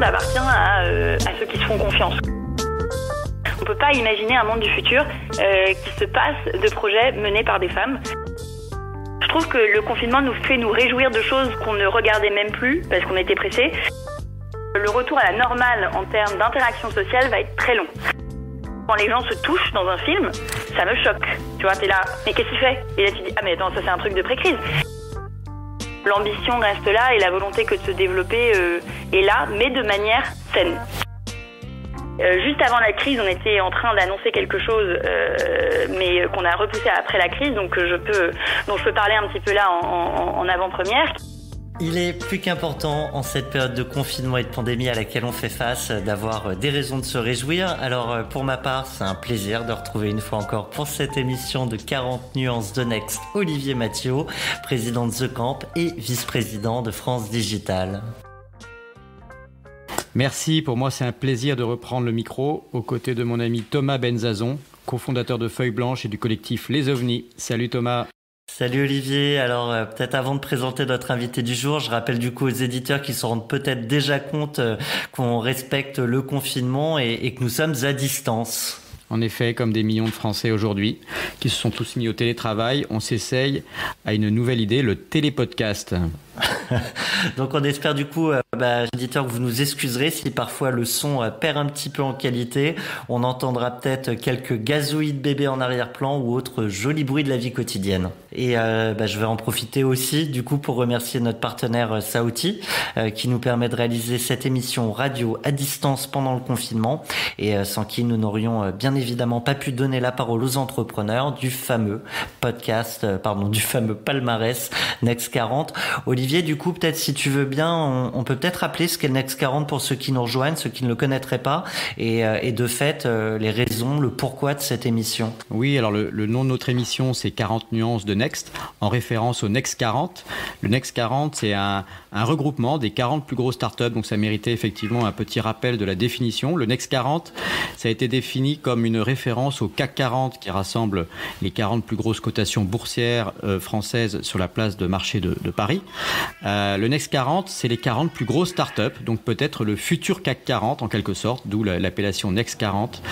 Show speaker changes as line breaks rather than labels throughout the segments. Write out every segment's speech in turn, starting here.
monde appartient à ceux qui se font confiance. On ne peut pas imaginer un monde du futur qui se passe de projets menés par des femmes. Je trouve que le confinement nous fait nous réjouir de choses qu'on ne regardait même plus parce qu'on était pressés. Le retour à la normale en termes d'interaction sociale va être très long. Quand les gens se touchent dans un film, ça me choque. Tu vois, t'es là, mais qu'est-ce qu'il fait? Et là tu dis, ah mais attends, ça c'est un truc de pré-crise. L'ambition reste là et la volonté que de se développer est là, mais de manière saine. Juste avant la crise, on était en train d'annoncer quelque chose, mais qu'on a repoussé après la crise, donc je peux parler un petit peu là en avant-première.
Il est plus qu'important en cette période de confinement et de pandémie à laquelle on fait face d'avoir des raisons de se réjouir. Alors pour ma part, c'est un plaisir de retrouver une fois encore pour cette émission de 40 nuances de Next Olivier Mathieu, président de The Camp et vice-président de France Digital.
Merci, pour moi c'est un plaisir de reprendre le micro aux côtés de mon ami Thomas Benzazon, cofondateur de Feuille Blanche et du collectif Les OVNIs. Salut Thomas.
Salut Olivier, alors peut-être avant de présenter notre invité du jour, je rappelle du coup aux éditeurs qui se rendent peut-être déjà compte qu'on respecte le confinement et que nous sommes à distance.
En effet, comme des millions de Français aujourd'hui qui se sont tous mis au télétravail, on s'essaye à une nouvelle idée, le télépodcast.
Donc on espère du coup, éditeurs, que vous nous excuserez si parfois le son perd un petit peu en qualité. On entendra peut-être quelques gazouillis de bébés en arrière-plan ou autres jolis bruits de la vie quotidienne. Et je vais en profiter aussi du coup pour remercier notre partenaire Saouti qui nous permet de réaliser cette émission radio à distance pendant le confinement et sans qui nous n'aurions bien évidemment pas pu donner la parole aux entrepreneurs du fameux palmarès Next 40. Olivier, du coup, peut-être si tu veux bien, on peut peut-être rappeler ce qu'est le Next 40 pour ceux qui nous rejoignent, ceux qui ne le connaîtraient pas, et de fait, les raisons, le pourquoi de cette émission.
Oui, alors le nom de notre émission, c'est 40 nuances de Next, en référence au Next 40. Le Next 40, c'est un regroupement des 40 plus grosses startups, donc ça méritait effectivement un petit rappel de la définition. Le Next 40, ça a été défini comme une référence au CAC 40 qui rassemble les 40 plus grosses cotations boursières françaises sur la place de marché de Paris. Le Next 40, c'est les 40 plus grosses startups, donc peut-être le futur CAC 40 en quelque sorte, d'où l'appellation Next 40.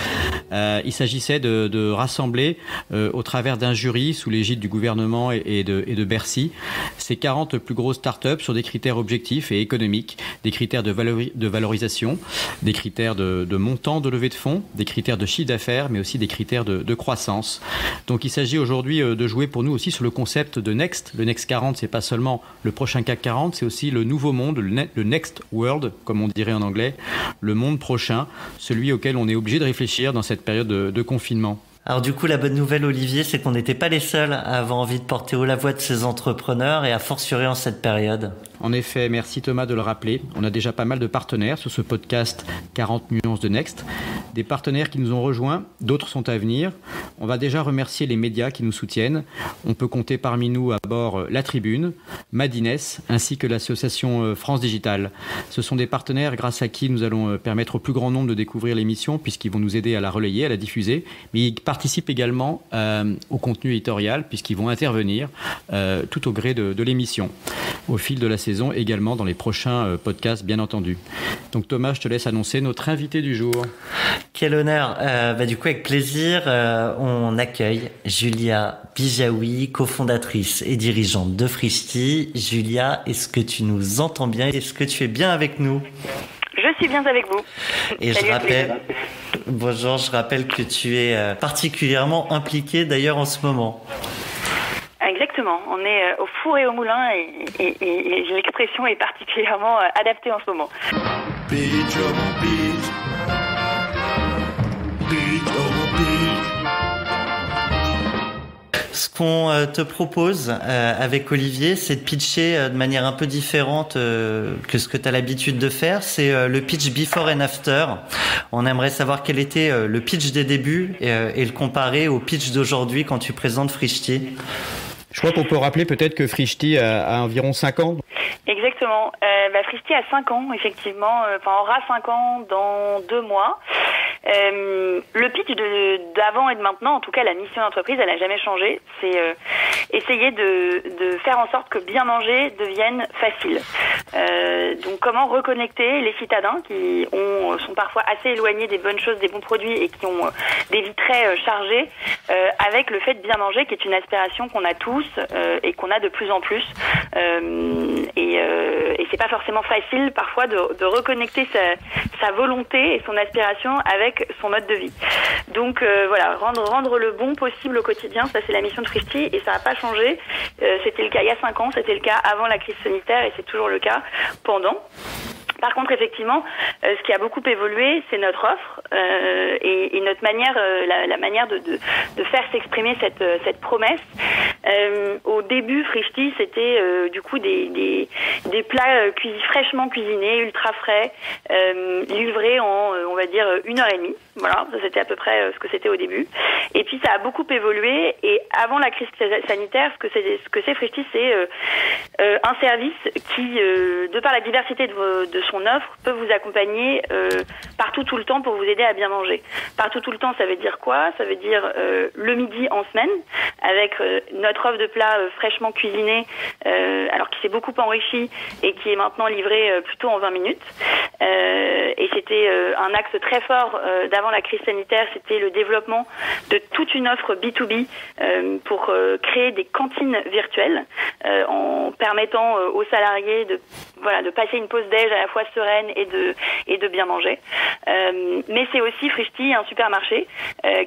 Il s'agissait de rassembler au travers d'un jury sous l'égide du gouvernement et de Bercy ces 40 plus grosses startups sur des critères objectifs et économiques, des critères de valorisation, des critères de montant de levée de fonds, des critères de chiffre d'affaires, mais aussi des critères de croissance. Donc il s'agit aujourd'hui de jouer pour nous aussi sur le concept de Next. Le Next 40, c'est pas seulement le prochain CAC 40, c'est aussi le nouveau monde, le Next World, comme on dirait en anglais, le monde prochain, celui auquel on est obligé de réfléchir dans cette période de confinement.
Alors du coup, la bonne nouvelle, Olivier, c'est qu'on n'était pas les seuls à avoir envie de porter haut la voix de ces entrepreneurs et à fortiori en cette période.
En effet, merci Thomas de le rappeler. On a déjà pas mal de partenaires sur ce podcast 40 nuances de Next. Des partenaires qui nous ont rejoints, d'autres sont à venir. On va déjà remercier les médias qui nous soutiennent. On peut compter parmi nous à bord La Tribune, Madines, ainsi que l'association France Digital. Ce sont des partenaires grâce à qui nous allons permettre au plus grand nombre de découvrir l'émission puisqu'ils vont nous aider à la relayer, à la diffuser. Mais ils participent également au contenu éditorial puisqu'ils vont intervenir tout au gré de l'émission, au fil de la saison également dans les prochains podcasts bien entendu. Donc Thomas, je te laisse annoncer notre invité du jour.
Quel honneur. Du coup, avec plaisir, on accueille Julia Bijaoui, cofondatrice et dirigeante de Frishti. Julia, est-ce que tu nous entends bien? Est-ce que tu es bien avec nous?
Je suis bien avec vous.
Et je rappelle que tu es particulièrement impliquée d'ailleurs en ce moment.
Exactement, on est au four et au moulin et l'expression est particulièrement adaptée en ce moment.
Ce qu'on te propose avec Olivier, c'est de pitcher de manière un peu différente que ce que tu as l'habitude de faire. C'est le pitch before and after. On aimerait savoir quel était le pitch des débuts et le comparer au pitch d'aujourd'hui quand tu présentes Frishti.
Je crois qu'on peut rappeler peut-être que Frishti a environ 5 ans.
Exactement. Frishti a 5 ans, effectivement. Aura 5 ans dans 2 mois. Le pitch d'avant et de maintenant, en tout cas la mission d'entreprise, elle n'a jamais changé. C'est essayer de faire en sorte que bien manger devienne facile. Donc comment reconnecter les citadins qui sont parfois assez éloignés des bonnes choses, des bons produits et qui ont des vies très chargées, avec le fait de bien manger qui est une aspiration qu'on a tous et qu'on a de plus en plus. Et c'est pas forcément facile parfois de reconnecter sa volonté et son aspiration avec son mode de vie. Donc voilà, rendre le bon possible au quotidien, ça c'est la mission de Frischti et ça n'a pas changé. C'était le cas il y a 5 ans, c'était le cas avant la crise sanitaire et c'est toujours le cas pendant. Par contre, effectivement, ce qui a beaucoup évolué, c'est notre offre et notre manière, la manière de faire s'exprimer cette promesse. Au début, Frischti, c'était du coup des plats fraîchement cuisinés, ultra frais, livrés en, on va dire, 1h30. Voilà, ça c'était à peu près ce que c'était au début. Et puis ça a beaucoup évolué. Et avant la crise sanitaire, ce que c'est Frischti, c'est un service qui, de par la diversité de son offre, peut vous accompagner partout tout le temps pour vous aider à bien manger. Partout tout le temps, ça veut dire quoi? Ça veut dire le midi en semaine, avec notre offre de plats fraîchement cuisinés, alors qui s'est beaucoup enrichi et qui est maintenant livré plutôt en 20 minutes. Et c'était un axe très fort d'avant la crise sanitaire, c'était le développement de toute une offre B2B pour créer des cantines virtuelles en permettant aux salariés de passer une pause déj à la fois sereine et de bien manger. Mais c'est aussi Frischti, un supermarché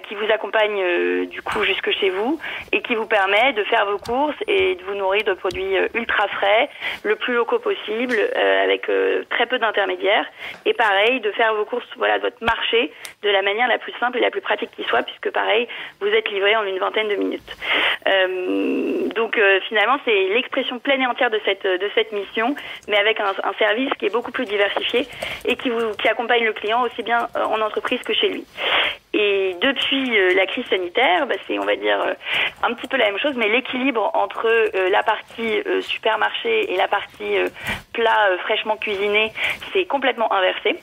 qui vous accompagne du coup jusque chez vous et qui vous permet de faire vos courses et de vous nourrir de produits ultra frais, le plus locaux possible, avec très peu d'intermédiaires. Et pareil, de faire vos courses, de votre marché de la manière la plus simple et la plus pratique qui soit, puisque pareil, vous êtes livré en une vingtaine de minutes. Donc finalement, c'est l'expression pleine et entière de cette mission, mais avec un service qui est beaucoup plus diversifié et qui accompagne le client aussi bien en entreprise que chez lui. Et depuis la crise sanitaire, c'est, on va dire, un petit peu la même chose, mais l'équilibre entre la partie supermarché et la partie plat fraîchement cuisiné, c'est complètement inversé.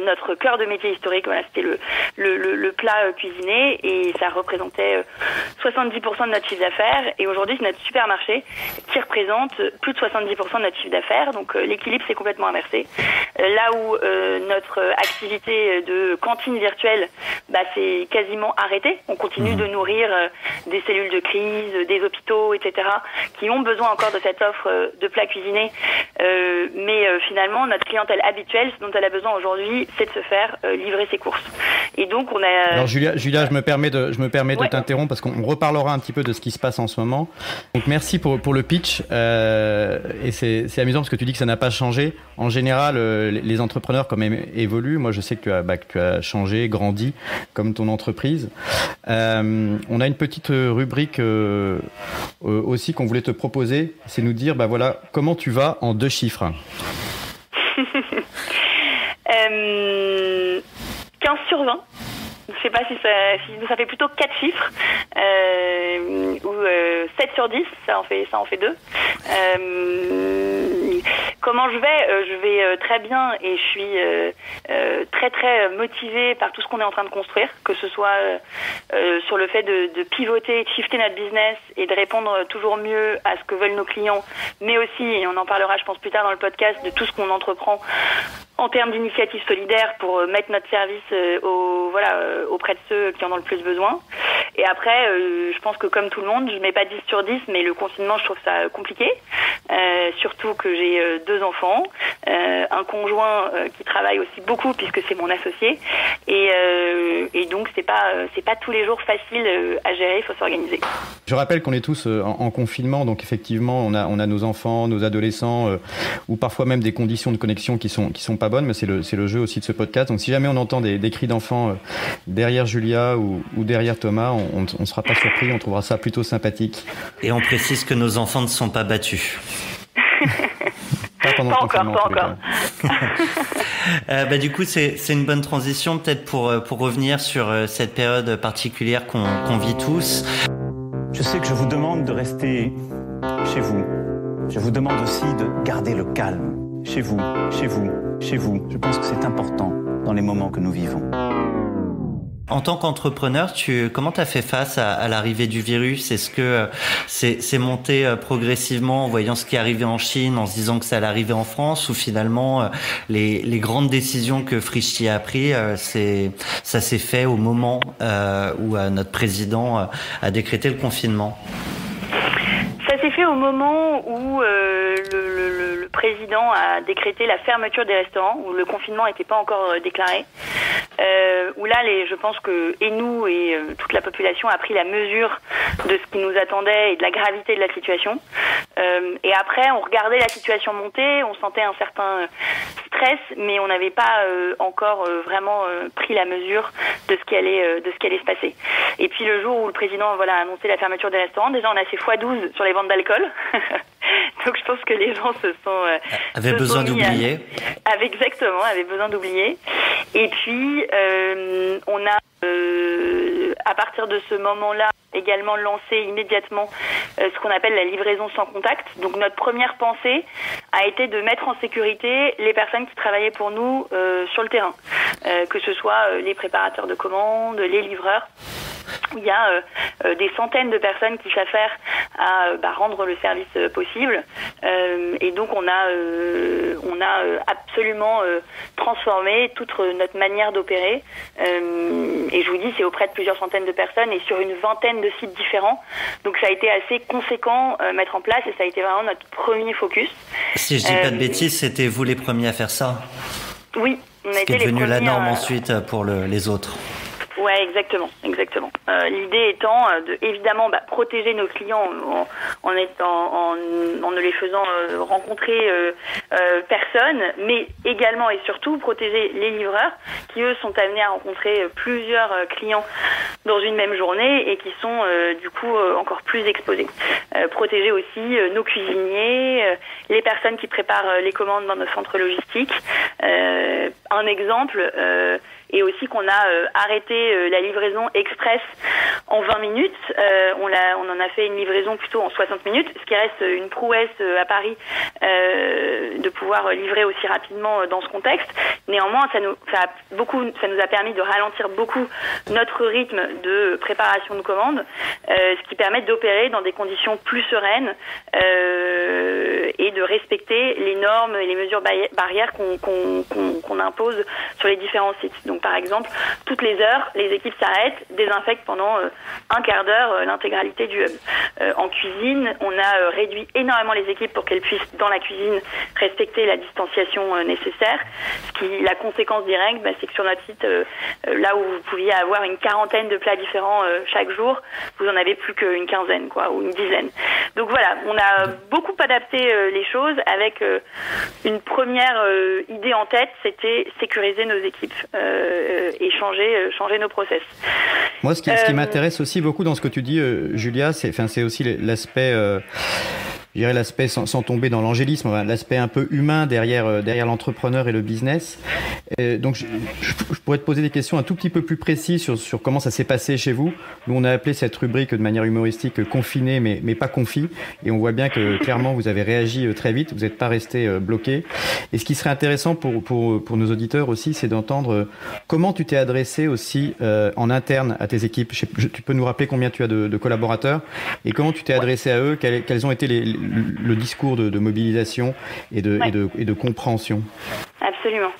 Notre cœur de métier historique, c'était le plat cuisiné et ça représentait 70% de notre chiffre d'affaires et aujourd'hui c'est notre supermarché qui représente plus de 70% de notre chiffre d'affaires, donc l'équilibre s'est complètement inversé. Là où notre activité de cantine virtuelle c'est quasiment arrêté, on continue de nourrir des cellules de crise, des hôpitaux, etc. qui ont besoin encore de cette offre de plats cuisinés, mais finalement notre clientèle habituelle, ce dont elle a besoin aujourd'hui, c'est de se faire livrer ses courses. Et donc on a.
Alors Julia, je me permets de t'interrompre parce qu'on reparlera un petit peu de ce qui se passe en ce moment. Donc merci pour le pitch. Et c'est amusant parce que tu dis que ça n'a pas changé. En général, les entrepreneurs quand même évoluent. Moi, je sais que tu as changé, grandi comme ton entreprise. On a une petite rubrique aussi qu'on voulait te proposer, c'est nous dire comment tu vas en 2 chiffres.
15 sur 20. Je sais pas si ça fait plutôt 4 chiffres ou 7 sur 10, ça en fait 2. Comment je vais très bien et je suis très très motivée par tout ce qu'on est en train de construire, que ce soit sur le fait de pivoter, de shifter notre business et de répondre toujours mieux à ce que veulent nos clients, mais aussi, et on en parlera je pense plus tard dans le podcast, de tout ce qu'on entreprend en termes d'initiatives solidaires pour mettre notre service auprès de ceux qui en ont le plus besoin. Et après, je pense que comme tout le monde, je mets pas 10 sur 10, mais le confinement, je trouve ça compliqué. Surtout que j'ai 2 enfants, un conjoint qui travaille aussi beaucoup puisque c'est mon associé. Et donc, c'est pas tous les jours facile à gérer, il faut s'organiser.
Je rappelle qu'on est tous en confinement, donc effectivement, on a nos enfants, nos adolescents, ou parfois même des conditions de connexion qui sont pas bonnes, mais c'est le jeu aussi de ce podcast. Donc si jamais on entend des cris d'enfants derrière Julia ou derrière Thomas, on ne sera pas surpris, on trouvera ça plutôt sympathique.
Et on précise que nos enfants ne sont pas battus.
Pas encore.
Du coup, c'est une bonne transition peut-être pour revenir sur cette période particulière qu'on vit tous.
Je sais que je vous demande de rester chez vous. Je vous demande aussi de garder le calme. Chez vous, chez vous, chez vous. Je pense que c'est important dans les moments que nous vivons.
En tant qu'entrepreneur, comment tu as fait face à l'arrivée du virus? Est-ce que c'est monté progressivement en voyant ce qui arrivait en Chine, en se disant que ça allait arriver en France, ou finalement les grandes décisions que Frischti a prises, ça s'est fait au moment où notre président a décrété le confinement?
Ça s'est fait au moment où le président a décrété la fermeture des restaurants, où le confinement n'était pas encore déclaré. Où là, je pense que nous et toute la population a pris la mesure de ce qui nous attendait et de la gravité de la situation. Et après, on regardait la situation monter, on sentait un certain stress, mais on n'avait pas encore vraiment pris la mesure de ce qui allait se passer. Et puis le jour où le président a annoncé la fermeture des restaurants, déjà on a fait x12 sur les ventes d'alcool. Donc je pense que les gens
avaient besoin d'oublier.
Avaient besoin d'oublier. Et puis on a à partir de ce moment-là également lancé immédiatement ce qu'on appelle la livraison sans contact. Donc notre première pensée a été de mettre en sécurité les personnes qui travaillaient pour nous sur le terrain, que ce soit les préparateurs de commandes, les livreurs. Il y a des centaines de personnes qui s'affairent à rendre le service possible, et donc on a absolument transformé toute notre manière d'opérer, et je vous dis c'est auprès de plusieurs centaines de personnes et sur une vingtaine de sites différents, donc ça a été assez conséquent mettre en place, et ça a été vraiment notre premier focus.
Si je dis pas de bêtises, c'était vous les premiers à faire ça?
Oui, on a été les premiers.
Ce qui est devenu la norme ensuite pour les autres.
Ouais, exactement. L'idée étant de évidemment protéger nos clients en ne les faisant rencontrer personne, mais également et surtout protéger les livreurs qui eux sont amenés à rencontrer plusieurs clients dans une même journée et qui sont du coup encore plus exposés. Protéger aussi nos cuisiniers, les personnes qui préparent les commandes dans nos centres logistiques. Un exemple. Et aussi qu'on a arrêté la livraison express en 20 minutes. On en a fait une livraison plutôt en 60 minutes, ce qui reste une prouesse à Paris de pouvoir livrer aussi rapidement dans ce contexte. Néanmoins, ça nous a permis de ralentir beaucoup notre rythme de préparation de commandes, ce qui permet d'opérer dans des conditions plus sereines et de respecter les normes et les mesures barrières qu'on impose sur les différents sites. Donc, par exemple, toutes les heures, les équipes s'arrêtent, désinfectent pendant un quart d'heure l'intégralité du hub. En cuisine, on a réduit énormément les équipes pour qu'elles puissent, dans la cuisine, respecter la distanciation nécessaire. La conséquence directe, c'est que sur notre site, là où vous pouviez avoir une quarantaine de plats différents chaque jour, vous en avez plus qu'une quinzaine, ou une dizaine. Donc voilà, on a beaucoup adapté les choses avec une première idée en tête, c'était sécuriser nos équipes et changer nos process.
Moi, ce qui m'intéresse aussi beaucoup dans ce que tu dis, Julia, c'est aussi l'aspect... je dirais l'aspect sans tomber dans l'angélisme, l'aspect un peu humain derrière l'entrepreneur et le business. Donc je pourrais te poser des questions un tout petit peu plus précises sur comment ça s'est passé chez vous. Nous, on a appelé cette rubrique de manière humoristique confiné mais pas confit, et on voit bien que clairement vous avez réagi très vite, vous n'êtes pas resté bloqué. Et ce qui serait intéressant pour nos auditeurs aussi, c'est d'entendre comment tu t'es adressé aussi en interne à tes équipes. Tu peux nous rappeler combien tu as de collaborateurs et comment tu t'es adressé à eux, quels ont été le discours de mobilisation et de compréhension.
Absolument.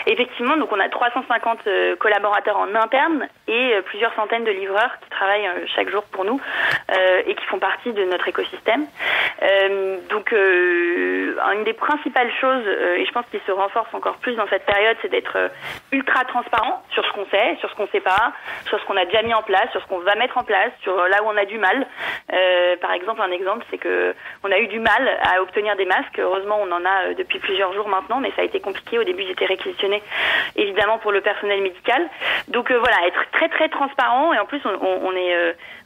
Effectivement, donc on a 350 collaborateurs en interne et plusieurs centaines de livreurs qui travaillent chaque jour pour nous et qui font partie de notre écosystème. Donc une des principales choses, et je pense qu'il se renforce encore plus dans cette période, c'est d'être ultra transparent sur ce qu'on sait, sur ce qu'on sait pas, sur ce qu'on a déjà mis en place, sur ce qu'on va mettre en place, sur là où on a du mal. Par exemple, un exemple, c'est que on a eu du mal à obtenir des masques. Heureusement, on en a depuis plusieurs jours maintenant, mais ça a été compliqué. Au début, j'étais réquisitionnée évidemment pour le personnel médical. Donc voilà, être très très transparent, et en plus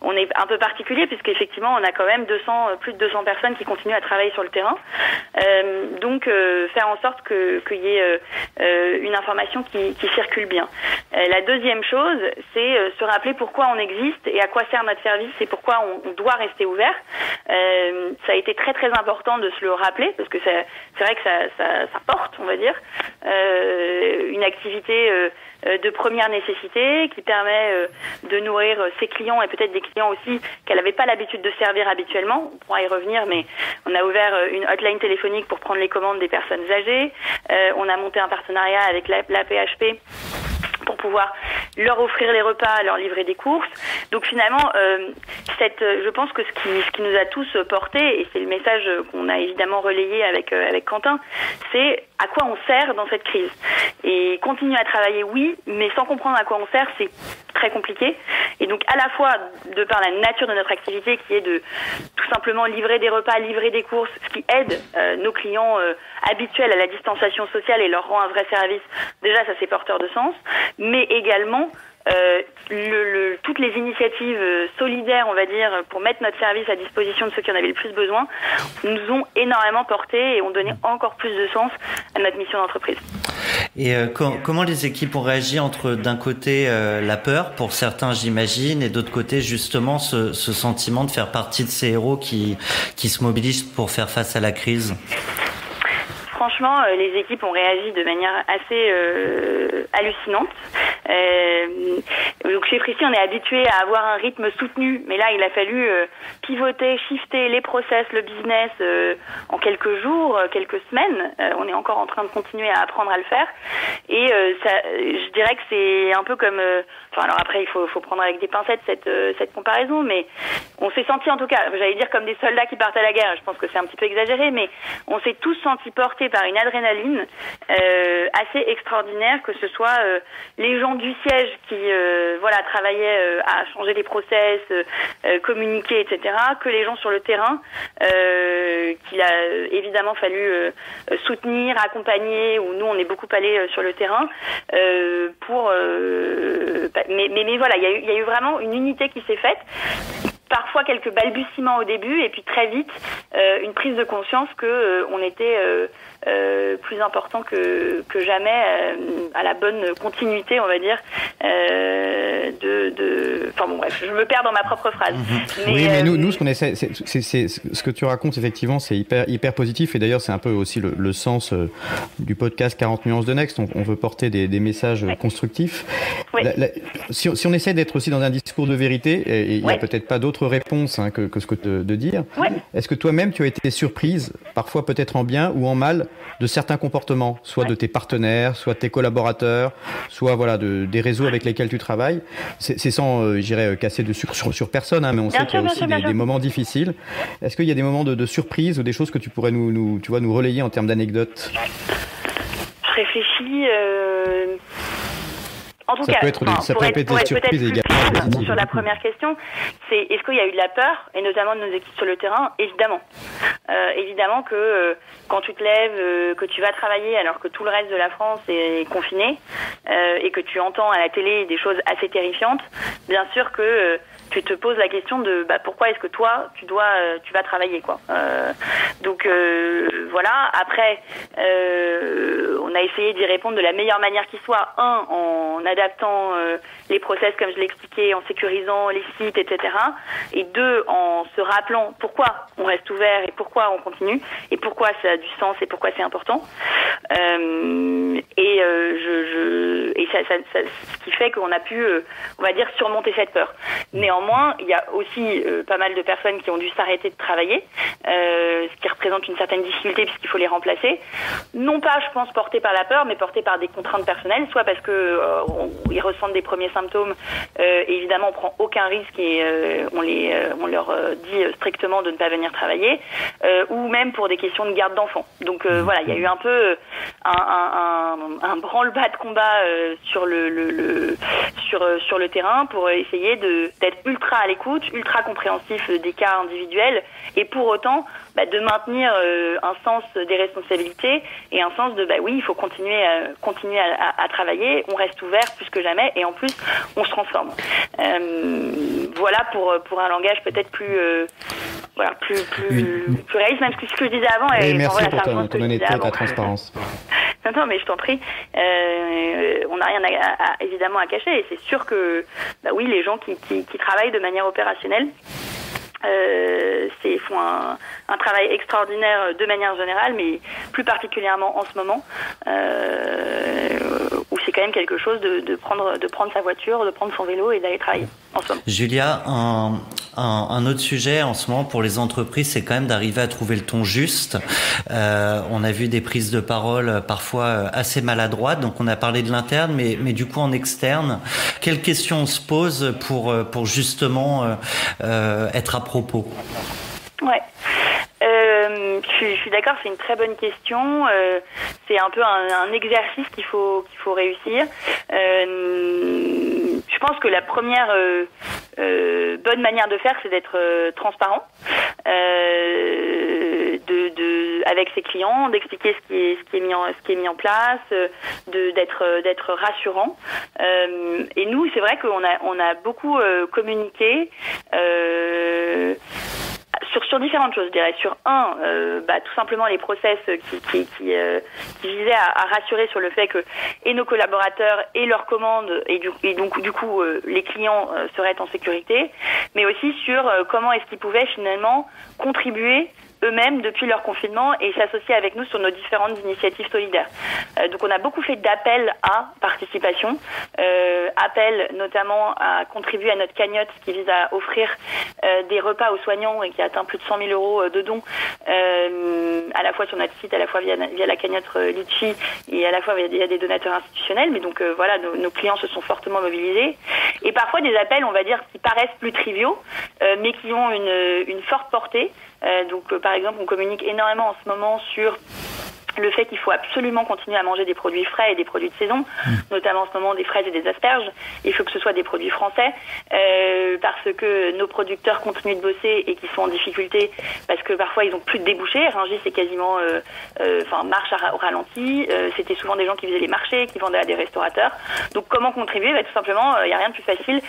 on est un peu particulier puisqu'effectivement on a quand même plus de 200 personnes qui continuent à travailler sur le terrain. Donc faire en sorte qu'il y ait une information qui circule bien. La deuxième chose, c'est se rappeler pourquoi on existe et à quoi sert notre service et pourquoi on doit rester ouvert. Ça a été très très important de se le rappeler parce que c'est vrai que ça porte, on va dire. Une activité de première nécessité, qui permet de nourrir ses clients et peut-être des clients aussi qu'elle n'avait pas l'habitude de servir habituellement. On pourra y revenir, mais on a ouvert une hotline téléphonique pour prendre les commandes des personnes âgées. On a monté un partenariat avec la PHP pour pouvoir leur offrir les repas, leur livrer des courses. Donc finalement, je pense que ce qui nous a tous portés, et c'est le message qu'on a évidemment relayé avec Quentin, c'est à quoi on sert dans cette crise. Et continuer à travailler, oui, mais sans comprendre à quoi on sert, c'est très compliqué. Et donc à la fois, de par la nature de notre activité, qui est de tout simplement livrer des repas, livrer des courses, ce qui aide nos clients habituels à la distanciation sociale et leur rend un vrai service, déjà ça c'est porteur de sens, mais également toutes les initiatives solidaires, on va dire, pour mettre notre service à disposition de ceux qui en avaient le plus besoin, nous ont énormément porté et ont donné encore plus de sens à notre mission d'entreprise.
Et comment les équipes ont réagi entre, d'un côté, la peur, pour certains j'imagine, et d'autre côté, justement, ce sentiment de faire partie de ces héros qui se mobilisent pour faire face à la crise?
Franchement, les équipes ont réagi de manière assez hallucinante. Donc chez Frissy, on est habitué à avoir un rythme soutenu, mais là, il a fallu pivoter, shifter les process, le business en quelques jours, quelques semaines. On est encore en train de continuer à apprendre à le faire. Et je dirais que c'est un peu comme... alors après, il faut prendre avec des pincettes cette comparaison, mais on s'est senti en tout cas, j'allais dire comme des soldats qui partent à la guerre. Je pense que c'est un petit peu exagéré, mais on s'est tous sentis portés par une adrénaline assez extraordinaire, que ce soit les gens du siège qui travaillaient à changer les process, communiquer, etc., que les gens sur le terrain qu'il a évidemment fallu soutenir, accompagner, où nous on est beaucoup allés sur le terrain mais voilà, il y a eu vraiment une unité qui s'est faite. Parfois quelques balbutiements au début et puis très vite une prise de conscience que on était plus important que jamais à la bonne continuité, on va dire, enfin bon bref, je me perds dans ma propre phrase.
Mais nous ce qu'on essaie, c'est ce que tu racontes effectivement, c'est hyper positif, et d'ailleurs c'est un peu aussi le sens du podcast 40 nuances de Next. On veut porter des messages constructifs. Oui. Si on essaie d'être aussi dans un discours de vérité, et il n'y a peut-être pas d'autre réponse que ce que de dire. Ouais. Est-ce que toi-même tu as été surprise, parfois peut-être en bien ou en mal, de certains comportements, soit de tes partenaires, soit de tes collaborateurs, soit des réseaux avec lesquels tu travailles? C'est sans, j'irais, casser de sucre sur personne, mais on sait qu'il y a aussi des moments difficiles. Est-ce qu'il y a des moments de surprise ou des choses que tu pourrais nous relayer en termes d'anecdotes?
Je réfléchis. En tout
ça
cas,
peut être des surprises également.
Sur la première question, c'est est-ce qu'il y a eu de la peur, et notamment de nos équipes sur le terrain? Évidemment. Évidemment que quand tu te lèves, que tu vas travailler alors que tout le reste de la France est confiné, et que tu entends à la télé des choses assez terrifiantes, bien sûr que tu te poses la question de pourquoi est-ce que toi tu vas travailler, quoi. Donc voilà. Après, on a essayé d'y répondre de la meilleure manière qui soit. En adaptant les process, comme je l'ai expliqué, en sécurisant les sites, etc. Et 2, en se rappelant pourquoi on reste ouvert et pourquoi on continue et pourquoi ça a du sens et pourquoi c'est important. Ce qui fait qu'on a pu, on va dire, surmonter cette peur. Néanmoins, il y a aussi pas mal de personnes qui ont dû s'arrêter de travailler, ce qui représente une certaine difficulté puisqu'il faut les remplacer. Non pas, je pense, portées par la peur, mais portées par des contraintes personnelles, soit parce que ils ressentent des premiers symptômes. Évidemment, on prend aucun risque et on leur dit strictement de ne pas venir travailler, ou même pour des questions de garde d'enfants. Donc voilà, il y a eu un peu un branle-bas de combat sur le terrain pour essayer d'être ultra à l'écoute, ultra compréhensif des cas individuels, et pour autant de maintenir un sens des responsabilités et un sens de oui, il faut continuer à travailler, on reste ouvert plus que jamais et en plus on se transforme. Voilà pour un langage peut-être plus réaliste, même ce que je disais avant.
Et merci pour ton honnêteté et ta transparence.
Non, mais je t'en prie. On n'a rien évidemment à cacher, et c'est sûr que oui, les gens qui travaillent de manière opérationnelle font un travail extraordinaire de manière générale, mais plus particulièrement en ce moment, où c'est quand quand même quelque chose de prendre sa voiture, de prendre son vélo et d'aller travailler en ce moment.
Julia, un autre sujet en ce moment pour les entreprises, c'est quand même d'arriver à trouver le ton juste. On a vu des prises de parole parfois assez maladroites, donc on a parlé de l'interne, mais du coup en externe, quelles questions on se pose pour justement être à propos?
Ouais. Je suis d'accord, c'est une très bonne question. C'est un peu un exercice qu'il faut réussir. Je pense que la première bonne manière de faire, c'est d'être transparent avec ses clients, d'expliquer ce qui est mis en place, d'être rassurant. Et nous, c'est vrai qu'on a beaucoup communiqué. Sur différentes choses, je dirais. Sur tout simplement les process qui visaient à rassurer sur le fait que et nos collaborateurs et leurs commandes et donc du coup les clients seraient en sécurité, mais aussi sur comment est-ce qu'ils pouvaient finalement contribuer eux-mêmes depuis leur confinement et s'associer avec nous sur nos différentes initiatives solidaires. Donc on a beaucoup fait d'appels à participation, appels notamment à contribuer à notre cagnotte qui vise à offrir des repas aux soignants et qui atteint plus de 100 000 € de dons, à la fois sur notre site, à la fois via la cagnotte Litchi et à la fois via des donateurs institutionnels. Mais donc voilà, nos clients se sont fortement mobilisés. Et parfois des appels, on va dire, qui paraissent plus triviaux, mais qui ont une forte portée. Donc par exemple, on communique énormément en ce moment sur le fait qu'il faut absolument continuer à manger des produits frais et des produits de saison, notamment en ce moment des fraises et des asperges. Il faut que ce soit des produits français parce que nos producteurs continuent de bosser et qui sont en difficulté parce que parfois ils ont plus de débouchés. Rungis c'est quasiment marche au ralenti. C'était souvent des gens qui faisaient les marchés, qui vendaient à des restaurateurs. Donc comment contribuer? Tout simplement, il n'y a rien de plus facile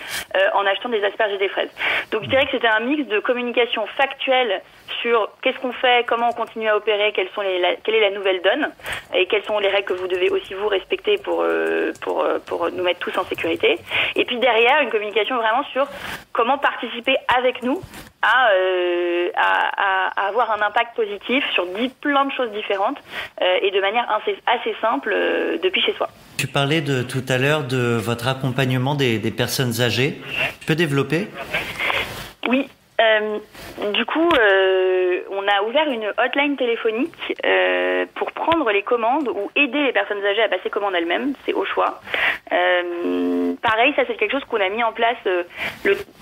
en achetant des asperges et des fraises. Donc je dirais que c'était un mix de communication factuelle sur qu'est-ce qu'on fait, comment on continue à opérer, quelle est la nouvelle donne et quelles sont les règles que vous devez aussi vous respecter pour nous mettre tous en sécurité. Et puis derrière, une communication vraiment sur comment participer avec nous à avoir un impact positif sur plein de choses différentes et de manière assez simple depuis chez soi.
Tu parlais tout à l'heure de votre accompagnement des personnes âgées. Tu peux développer?
Oui. Du coup, on a ouvert une hotline téléphonique pour prendre les commandes ou aider les personnes âgées à passer commande elles-mêmes. C'est au choix. Pareil, ça c'est quelque chose qu'on a mis en place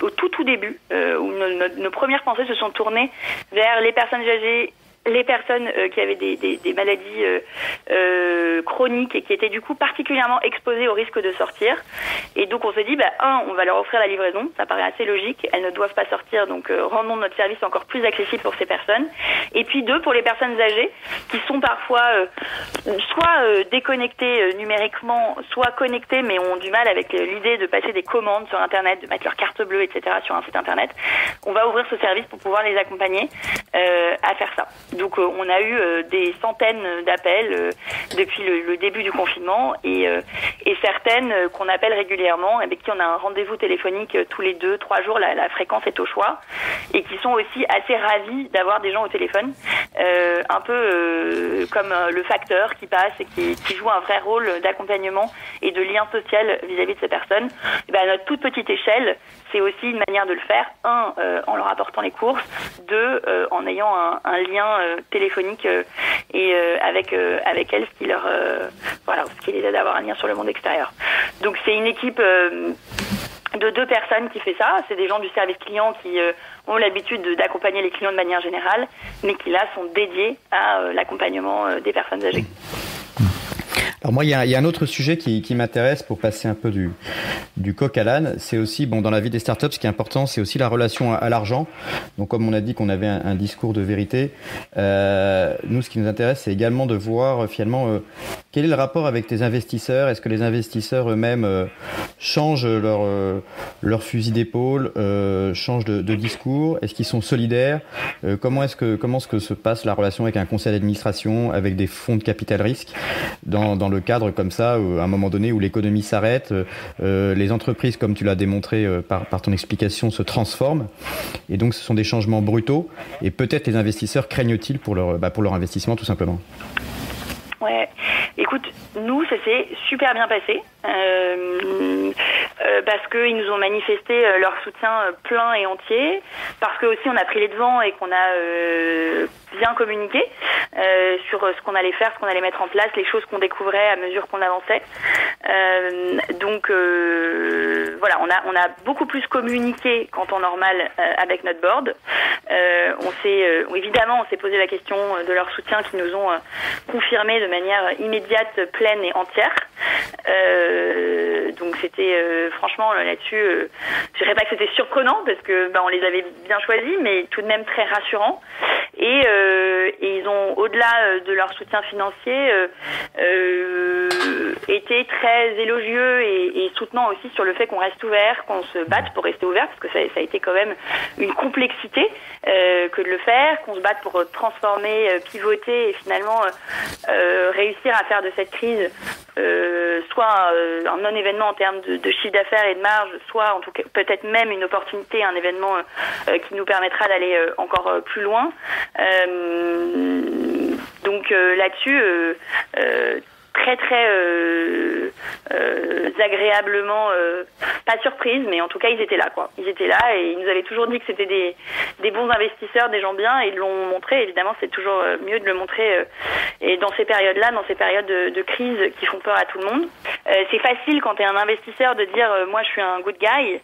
au tout début, où nos premières pensées se sont tournées vers les personnes âgées, les personnes qui avaient des maladies chroniques et qui étaient du coup particulièrement exposées au risque de sortir. Et donc on s'est dit, on va leur offrir la livraison, ça paraît assez logique, elles ne doivent pas sortir, donc rendons notre service encore plus accessible pour ces personnes. Et puis 2, pour les personnes âgées qui sont parfois soit déconnectées numériquement, soit connectées mais ont du mal avec l'idée de passer des commandes sur Internet, de mettre leur carte bleue, etc. sur un site Internet. On va ouvrir ce service pour pouvoir les accompagner à faire ça. Donc on a eu des centaines d'appels depuis le début du confinement et certaines qu'on appelle régulièrement, avec qui on a un rendez-vous téléphonique tous les 2-3 jours, la fréquence est au choix, et qui sont aussi assez ravis d'avoir des gens au téléphone, un peu comme le facteur qui passe et qui joue un vrai rôle d'accompagnement et de lien social vis-à-vis de ces personnes. Et à notre toute petite échelle, c'est aussi une manière de le faire, en leur apportant les courses, 2, en ayant un lien téléphonique et avec elles, ce qui les aide à avoir un lien sur le monde extérieur. Donc c'est une équipe de 2 personnes qui fait ça. C'est des gens du service client qui ont l'habitude d'accompagner les clients de manière générale, mais qui là sont dédiés à l'accompagnement des personnes âgées.
Alors moi, il y a un autre sujet qui m'intéresse pour passer un peu du coq à l'âne. C'est aussi, dans la vie des startups, ce qui est important, c'est aussi la relation à l'argent. Donc, comme on a dit qu'on avait un discours de vérité, nous, ce qui nous intéresse, c'est également de voir finalement quel est le rapport avec tes investisseurs. Est-ce que les investisseurs eux-mêmes changent leur fusil d'épaule, changent de discours? Est-ce qu'ils sont solidaires? Comment est-ce que se passe la relation avec un conseil d'administration, avec des fonds de capital risque dans le cadre comme ça, à un moment donné où l'économie s'arrête, les entreprises, comme tu l'as démontré par ton explication, se transforment, et donc ce sont des changements brutaux, et peut-être les investisseurs craignent-ils pour leur investissement tout simplement?
Ouais, écoute, nous, ça s'est super bien passé parce qu'ils nous ont manifesté leur soutien plein et entier, parce que aussi on a pris les devants et qu'on a bien communiqué sur ce qu'on allait faire, ce qu'on allait mettre en place, les choses qu'on découvrait à mesure qu'on avançait. Donc voilà, on a beaucoup plus communiqué qu'en temps normal avec notre board. Évidemment, on s'est posé la question de leur soutien qui nous ont confirmé de manière immédiate, pleine et entière. Donc c'était franchement là-dessus, je dirais pas que c'était surprenant parce que on les avait bien choisis, mais tout de même très rassurant. Et ils ont, au-delà de leur soutien financier, été très élogieux et soutenant aussi sur le fait qu'on reste ouvert, qu'on se batte pour rester ouvert, parce que ça a été quand même une complexité que de le faire, qu'on se batte pour transformer, pivoter et finalement réussir à faire de cette crise soit un non-événement en termes de chiffre d'affaires et de marge, soit en tout cas peut-être même une opportunité, un événement qui nous permettra d'aller encore plus loin. Donc là-dessus, très agréablement, pas surprise, mais en tout cas ils étaient là, quoi. Ils étaient là et ils nous avaient toujours dit que c'était des bons investisseurs, des gens bien, et ils l'ont montré. Évidemment, c'est toujours mieux de le montrer et dans ces périodes-là, dans ces périodes de crise qui font peur à tout le monde. C'est facile quand tu es un investisseur de dire moi je suis un good guy.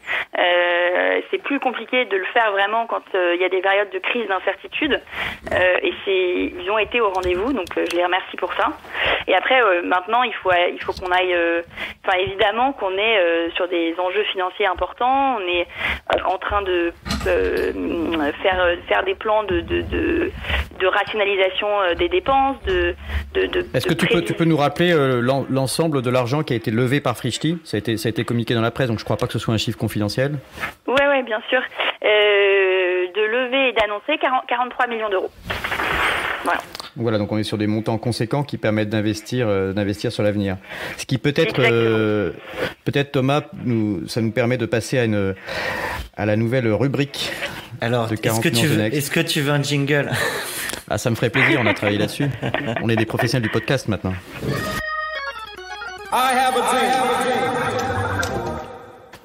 C'est plus compliqué de le faire vraiment quand il y a des périodes de crise, d'incertitude. Et ils ont été au rendez-vous, donc je les remercie pour ça. Et après, maintenant, il faut qu'on aille. Évidemment qu'on est sur des enjeux financiers importants. On est en train de faire des plans de rationalisation des dépenses.
Est-ce que tu peux nous rappeler l'ensemble de l'argent qui a été levé par Frischti ? Ça a été communiqué dans la presse, donc je ne crois pas que ce soit un chiffre confidentiel.
Ouais, bien sûr. De lever et d'annoncer 43 millions d'euros.
Voilà, donc on est sur des montants conséquents qui permettent d'investir sur l'avenir. Ce qui peut-être Thomas, ça nous permet de passer à la nouvelle rubrique.
Alors,
de 40
est-ce que tu veux un jingle ?
Ah, ça me ferait plaisir, on a travaillé là-dessus. On est des professionnels du podcast maintenant.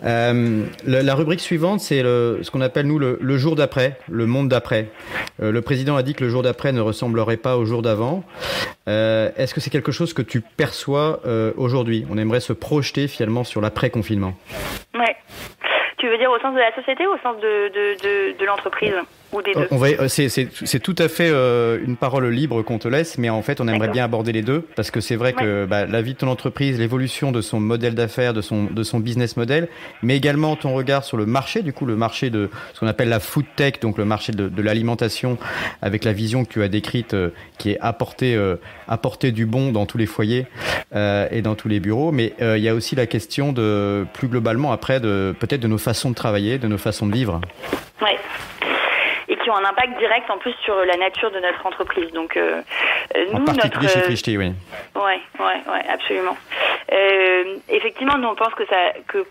La rubrique suivante, c'est ce qu'on appelle nous le jour d'après, le monde d'après. Le président a dit que le jour d'après ne ressemblerait pas au jour d'avant. Est-ce que c'est quelque chose que tu perçois aujourd'hui ? On aimerait se projeter finalement sur l'après-confinement.
Ouais. Tu veux dire au sens de la société ou au sens de l'entreprise ? Ou des deux ?
C'est tout à fait une parole libre qu'on te laisse, mais en fait, on aimerait bien aborder les deux, parce que c'est vrai que la vie de ton entreprise, l'évolution de son modèle d'affaires, de son business model, mais également ton regard sur le marché, du coup, le marché de ce qu'on appelle la food tech, donc le marché de l'alimentation, avec la vision que tu as décrite, qui est apporter du bon dans tous les foyers et dans tous les bureaux. Mais il y a aussi la question plus globalement, après, peut-être de nos façons de travailler, de nos façons de vivre.
Ouais. Et qui ont un impact direct en plus sur la nature de notre entreprise. Donc, nous,
en particulier chez Frischti, oui.
Ouais, absolument. Effectivement, nous on pense que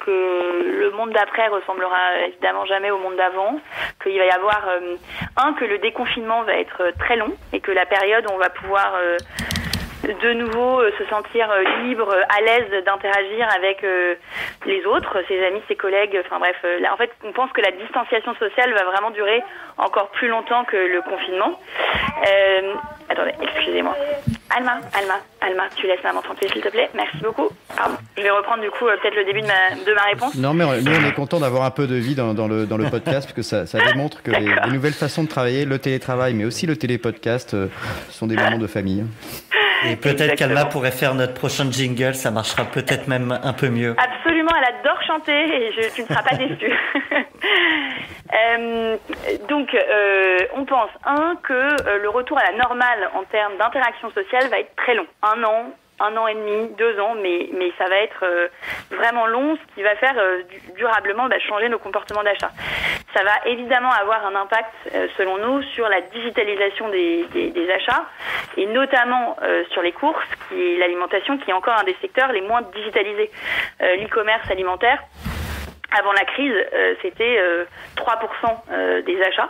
le monde d'après ressemblera évidemment jamais au monde d'avant, qu'il va y avoir que le déconfinement va être très long et que la période où on va pouvoir de nouveau se sentir libre, à l'aise d'interagir avec les autres, ses amis, ses collègues, enfin bref, là en fait on pense que la distanciation sociale va vraiment durer encore plus longtemps que le confinement. Attendez, excusez-moi. Alma, tu laisses maman tranquille s'il te plaît, merci beaucoup. Pardon. Je vais reprendre du coup peut-être le début de ma réponse.
Non mais nous on est content d'avoir un peu de vie dans le podcast, parce que ça démontre que les nouvelles façons de travailler, le télétravail mais aussi le télépodcast sont des moments de famille.
Et peut-être qu'Alma pourrait faire notre prochain jingle, ça marchera peut-être même un peu mieux.
Absolument, elle adore chanter et tu ne seras pas déçue. Donc, on pense, que le retour à la normale en termes d'interaction sociale va être très long. 1 an et demi, 2 ans, mais ça va être vraiment long, ce qui va faire durablement changer nos comportements d'achat. Ça va évidemment avoir un impact, selon nous, sur la digitalisation des achats, et notamment sur les courses, l'alimentation, qui est encore un des secteurs les moins digitalisés. L'e-commerce alimentaire Avant la crise, c'était 3% des achats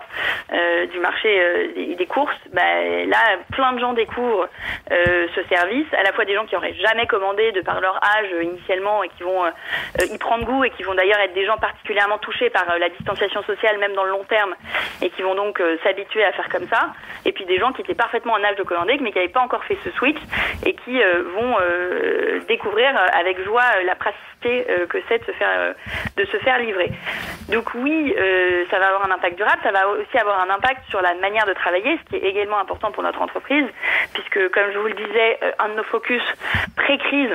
du marché des courses. Là, plein de gens découvrent ce service, à la fois des gens qui n'auraient jamais commandé de par leur âge initialement et qui vont y prendre goût et qui vont d'ailleurs être des gens particulièrement touchés par la distanciation sociale, même dans le long terme, et qui vont donc s'habituer à faire comme ça. Et puis des gens qui étaient parfaitement en âge de commander, mais qui n'avaient pas encore fait ce switch et qui vont découvrir avec joie la praticité que c'est de se faire livrer. Donc oui, ça va avoir un impact durable, ça va aussi avoir un impact sur la manière de travailler, ce qui est également important pour notre entreprise, puisque comme je vous le disais, un de nos focus pré-crise,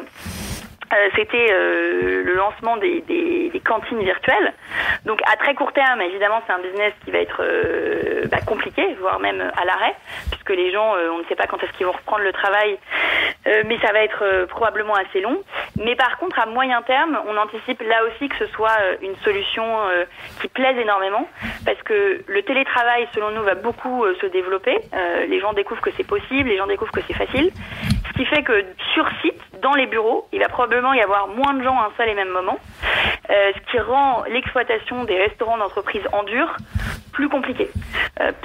c'était le lancement des cantines virtuelles. Donc à très court terme, évidemment, c'est un business qui va être compliqué, voire même à l'arrêt, puisque les gens, on ne sait pas quand est-ce qu'ils vont reprendre le travail, mais ça va être probablement assez long. Mais par contre, à moyen terme, on anticipe là aussi que ce soit une solution qui plaise énormément, parce que le télétravail, selon nous, va beaucoup se développer. Les gens découvrent que c'est possible, les gens découvrent que c'est facile, ce qui fait que sur site, dans les bureaux, il va probablement y avoir moins de gens à un seul et même moment, ce qui rend l'exploitation des restaurants d'entreprise en dur plus compliqué.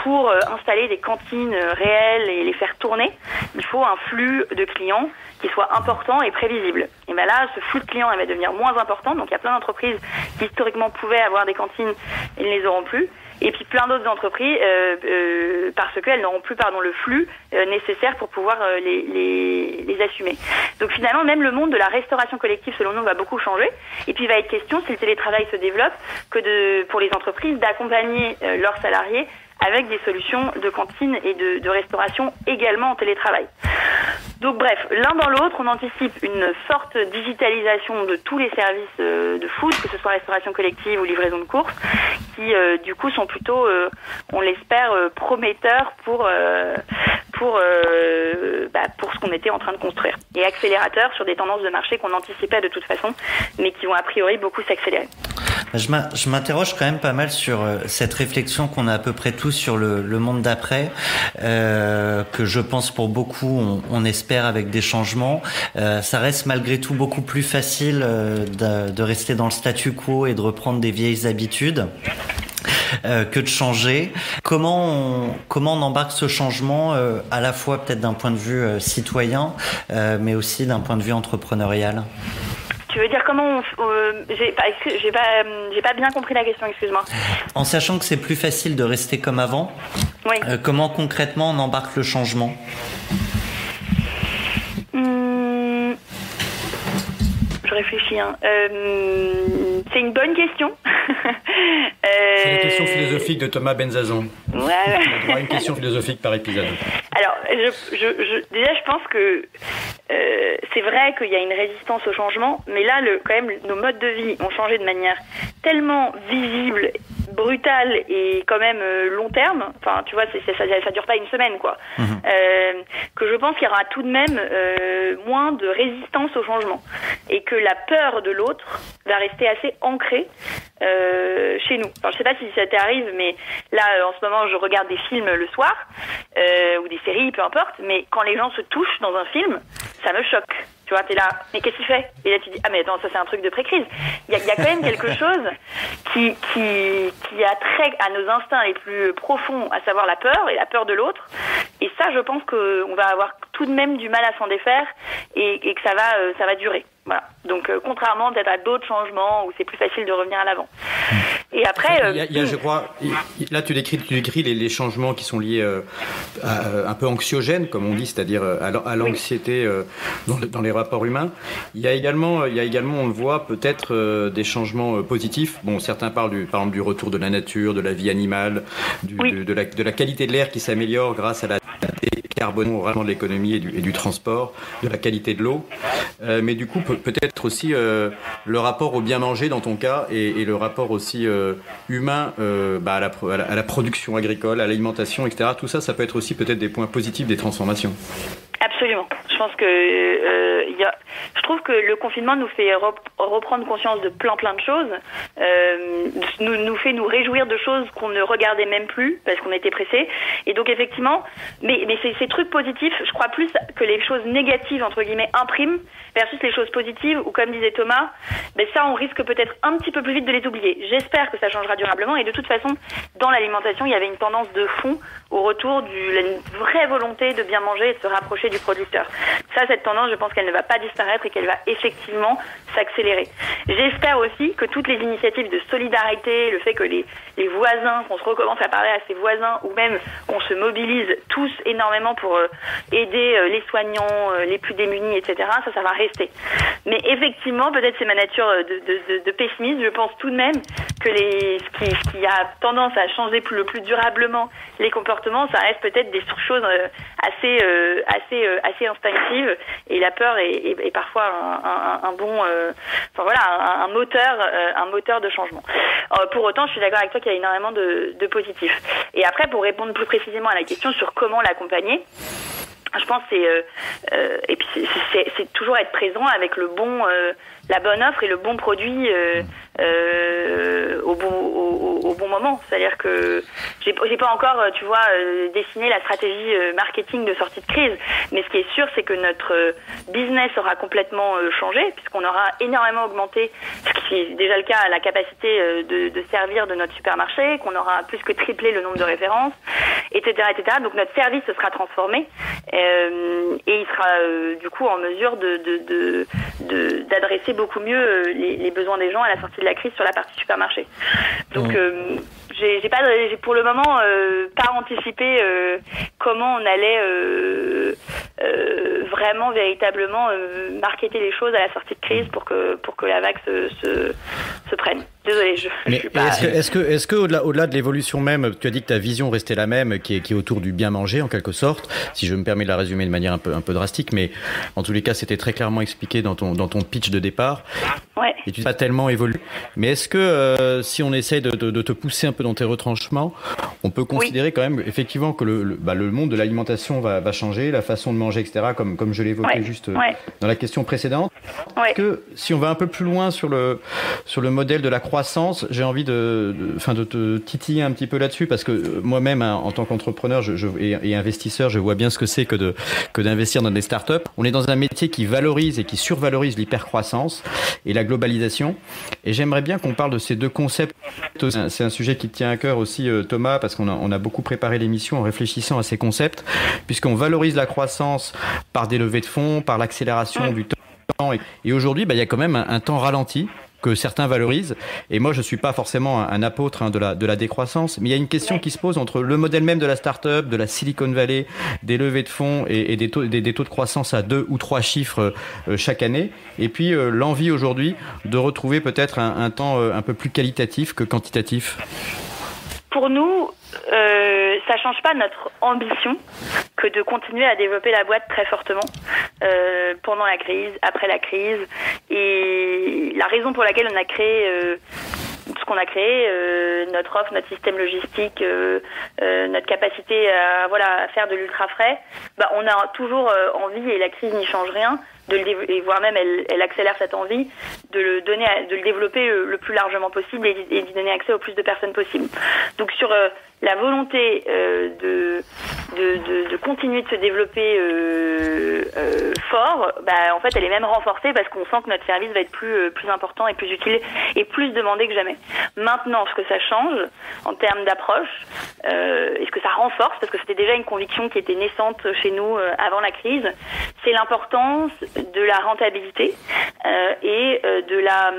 Pour installer des cantines réelles et les faire tourner, il faut un flux de clients qui soit important et prévisible. Et bien là, ce flux de clients va devenir moins important, donc il y a plein d'entreprises qui historiquement pouvaient avoir des cantines, ils ne les auront plus. Et puis plein d'autres entreprises parce qu'elles n'auront plus le flux nécessaire pour pouvoir les assumer. Donc finalement, même le monde de la restauration collective, selon nous, va beaucoup changer. Et puis il va être question, si le télétravail se développe, pour les entreprises d'accompagner leurs salariés avec des solutions de cantine et de restauration également en télétravail. Donc bref, l'un dans l'autre, on anticipe une forte digitalisation de tous les services de food, que ce soit restauration collective ou livraison de courses, qui du coup sont plutôt, on l'espère, prometteurs pour ce qu'on était en train de construire. Et accélérateurs sur des tendances de marché qu'on anticipait de toute façon, mais qui vont a priori beaucoup s'accélérer.
Je m'interroge quand même pas mal sur cette réflexion qu'on a à peu près tous sur le monde d'après, que je pense pour beaucoup on espère avec des changements. Ça reste malgré tout beaucoup plus facile de rester dans le statu quo et de reprendre des vieilles habitudes que de changer. Comment on embarque ce changement à la fois peut-être d'un point de vue citoyen, mais aussi d'un point de vue entrepreneurial?
Tu veux dire comment j'ai pas bien compris la question, excuse-moi.
En sachant que c'est plus facile de rester comme avant,
oui.
Comment concrètement on embarque le changement?
Je réfléchis. C'est une bonne question.
C'est une question philosophique de Thomas Benzazon.
Ouais.
On a droit à une question philosophique par épisode.
Alors, déjà, je pense que c'est vrai qu'il y a une résistance au changement, mais là, quand même, nos modes de vie ont changé de manière tellement visible, brutale et quand même long terme. Enfin, tu vois, ça dure pas une semaine, quoi. Que je pense qu'il y aura tout de même moins de résistance au changement et que la peur de l'autre va rester assez ancrée chez nous. Enfin, je sais pas si ça t'arrive, mais là, en ce moment, je regarde des films le soir ou des séries, peu importe, mais quand les gens se touchent dans un film, ça me choque. Tu vois, t'es là, mais qu'est-ce qu'il fait? Et là, tu dis, ah, mais attends, ça c'est un truc de pré-crise. Il y a quand même quelque chose qui a trait à nos instincts les plus profonds, à savoir la peur et la peur de l'autre. Et ça, je pense qu'on va avoir tout de même du mal à s'en défaire et que ça va durer. Voilà. Donc, contrairement peut-être à d'autres changements où c'est plus facile de revenir à l'avant. Et après,
je crois, là tu décris les changements qui sont liés un peu anxiogènes, comme on dit, c'est-à-dire à l'anxiété dans les rapports humains. Il y a également, on le voit, peut-être des changements positifs. Bon, certains parlent par exemple du retour de la nature, de la vie animale, de la qualité de l'air qui s'améliore grâce à la décarbonation vraiment de l'économie et du transport, de la qualité de l'eau. Mais du coup, peut-être aussi le rapport au bien manger dans ton cas et le rapport aussi humain à la production agricole, à l'alimentation, etc. Tout ça, ça peut être aussi peut-être des points positifs des transformations.
Absolument. Je pense que je trouve que le confinement nous fait reprendre conscience de plein de choses, nous fait nous réjouir de choses qu'on ne regardait même plus parce qu'on était pressés. Et donc effectivement, mais ces trucs positifs, je crois plus que les choses négatives entre guillemets impriment versus les choses positives où, comme disait Thomas, ça on risque peut-être un petit peu plus vite de les oublier. J'espère que ça changera durablement, et de toute façon dans l'alimentation il y avait une tendance de fond au retour d'une vraie volonté de bien manger et de se rapprocher du producteur. Cette tendance, je pense qu'elle ne va pas disparaître et qu'elle va effectivement s'accélérer. J'espère aussi que toutes les initiatives de solidarité, le fait que les voisins, qu'on se recommence à parler à ses voisins, ou même qu'on se mobilise tous énormément pour aider les soignants, les plus démunis, etc., ça va rester. Mais effectivement, peut-être c'est ma nature de pessimiste, je pense tout de même que ce qui a tendance à changer le plus durablement les comportements, ça reste peut-être des choses assez instinctives, et la peur est parfois un bon, un moteur de changement. Pour autant, je suis d'accord avec toi qu'il y a énormément de positifs. Et après, pour répondre plus précisément à la question sur comment l'accompagner, je pense que c'est toujours être présent avec la bonne offre et le bon produit au bon moment. C'est-à-dire que j'ai pas encore, dessiné la stratégie marketing de sortie de crise, mais ce qui est sûr, c'est que notre business aura complètement changé, puisqu'on aura énormément augmenté, ce qui est déjà le cas, la capacité de servir de notre supermarché, qu'on aura plus que triplé le nombre de références, etc., etc. Donc notre service se sera transformé, et il sera du coup en mesure d'adresser beaucoup mieux les besoins des gens à la sortie de la crise sur la partie supermarché. Donc j'ai pour le moment pas anticipé comment on allait vraiment véritablement marketer les choses à la sortie de crise pour que la vague se prenne. Désolée, je suis pas...
Est-ce que au-delà de l'évolution même, tu as dit que ta vision restait la même, qui est autour du bien manger en quelque sorte, si je me permets de la résumer de manière un peu drastique, mais en tous les cas c'était très clairement expliqué dans ton pitch de départ.
Ouais.
Et tu n'as pas tellement évolué. Mais est-ce que si on essaye de te pousser un peu dans tes retranchements, on peut considérer quand même effectivement que le monde de l'alimentation va changer, la façon de manger, etc., comme je l'évoquais juste dans la question précédente. Est-ce que si on va un peu plus loin sur le modèle de la croissance, j'ai envie de te titiller un petit peu là-dessus, parce que moi-même, en tant qu'entrepreneur et investisseur, je vois bien ce que c'est que d'investir dans des startups. On est dans un métier qui valorise et qui survalorise l'hypercroissance et la globalisation. Et j'aimerais bien qu'on parle de ces deux concepts. C'est un sujet qui te tient à cœur aussi, Thomas, parce qu'on a beaucoup préparé l'émission en réfléchissant à ces concepts, puisqu'on valorise la croissance par des levées de fonds, par l'accélération du temps. Et aujourd'hui, il y a quand même un temps ralenti que certains valorisent. Et moi, je ne suis pas forcément un apôtre de la décroissance, mais il y a une question qui se pose entre le modèle même de la start-up, de la Silicon Valley, des levées de fonds et des taux de croissance à 2 ou 3 chiffres chaque année, et puis l'envie aujourd'hui de retrouver peut-être un temps un peu plus qualitatif que quantitatif.
Pour nous, ça change pas notre ambition que de continuer à développer la boîte très fortement pendant la crise, après la crise, et la raison pour laquelle on a créé ce qu'on a créé, notre offre, notre système logistique, notre capacité à faire de l'ultra frais, on a toujours envie, et la crise n'y change rien, et voire même elle accélère cette envie de le développer le plus largement possible et d'y donner accès au plus de personnes possible. Donc sur la volonté de continuer de se développer fort, en fait elle est même renforcée, parce qu'on sent que notre service va être plus important et plus utile et plus demandé que jamais. Maintenant, ce que ça change en termes d'approche, et ce que ça renforce, parce que c'était déjà une conviction qui était naissante chez nous avant la crise, c'est l'importance de la rentabilité et de la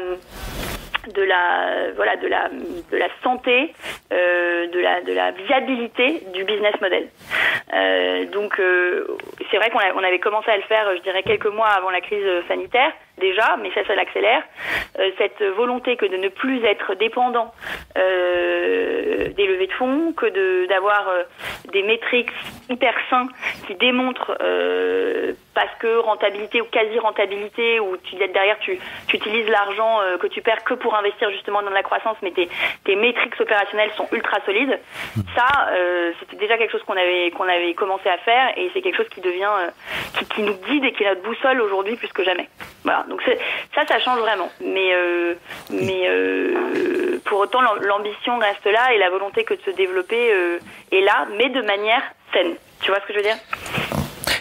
santé, de la viabilité du business model. Donc c'est vrai qu'on avait commencé à le faire, je dirais, quelques mois avant la crise sanitaire déjà, mais ça l'accélère. Cette volonté que de ne plus être dépendant des levées de fonds, que d'avoir des métriques hyper sains qui qui démontre parce que rentabilité ou quasi-rentabilité, ou derrière tu utilises l'argent que tu perds que pour investir justement dans la croissance, mais tes métriques opérationnelles sont ultra solides. Ça, c'était déjà quelque chose qu'on avait commencé à faire, et c'est quelque chose qui devient qui nous guide et qui est notre boussole aujourd'hui plus que jamais. Voilà, donc ça change vraiment. Mais pour autant, l'ambition reste là, et la volonté que de se développer est là, mais de manière saine. Tu vois ce que je veux dire ?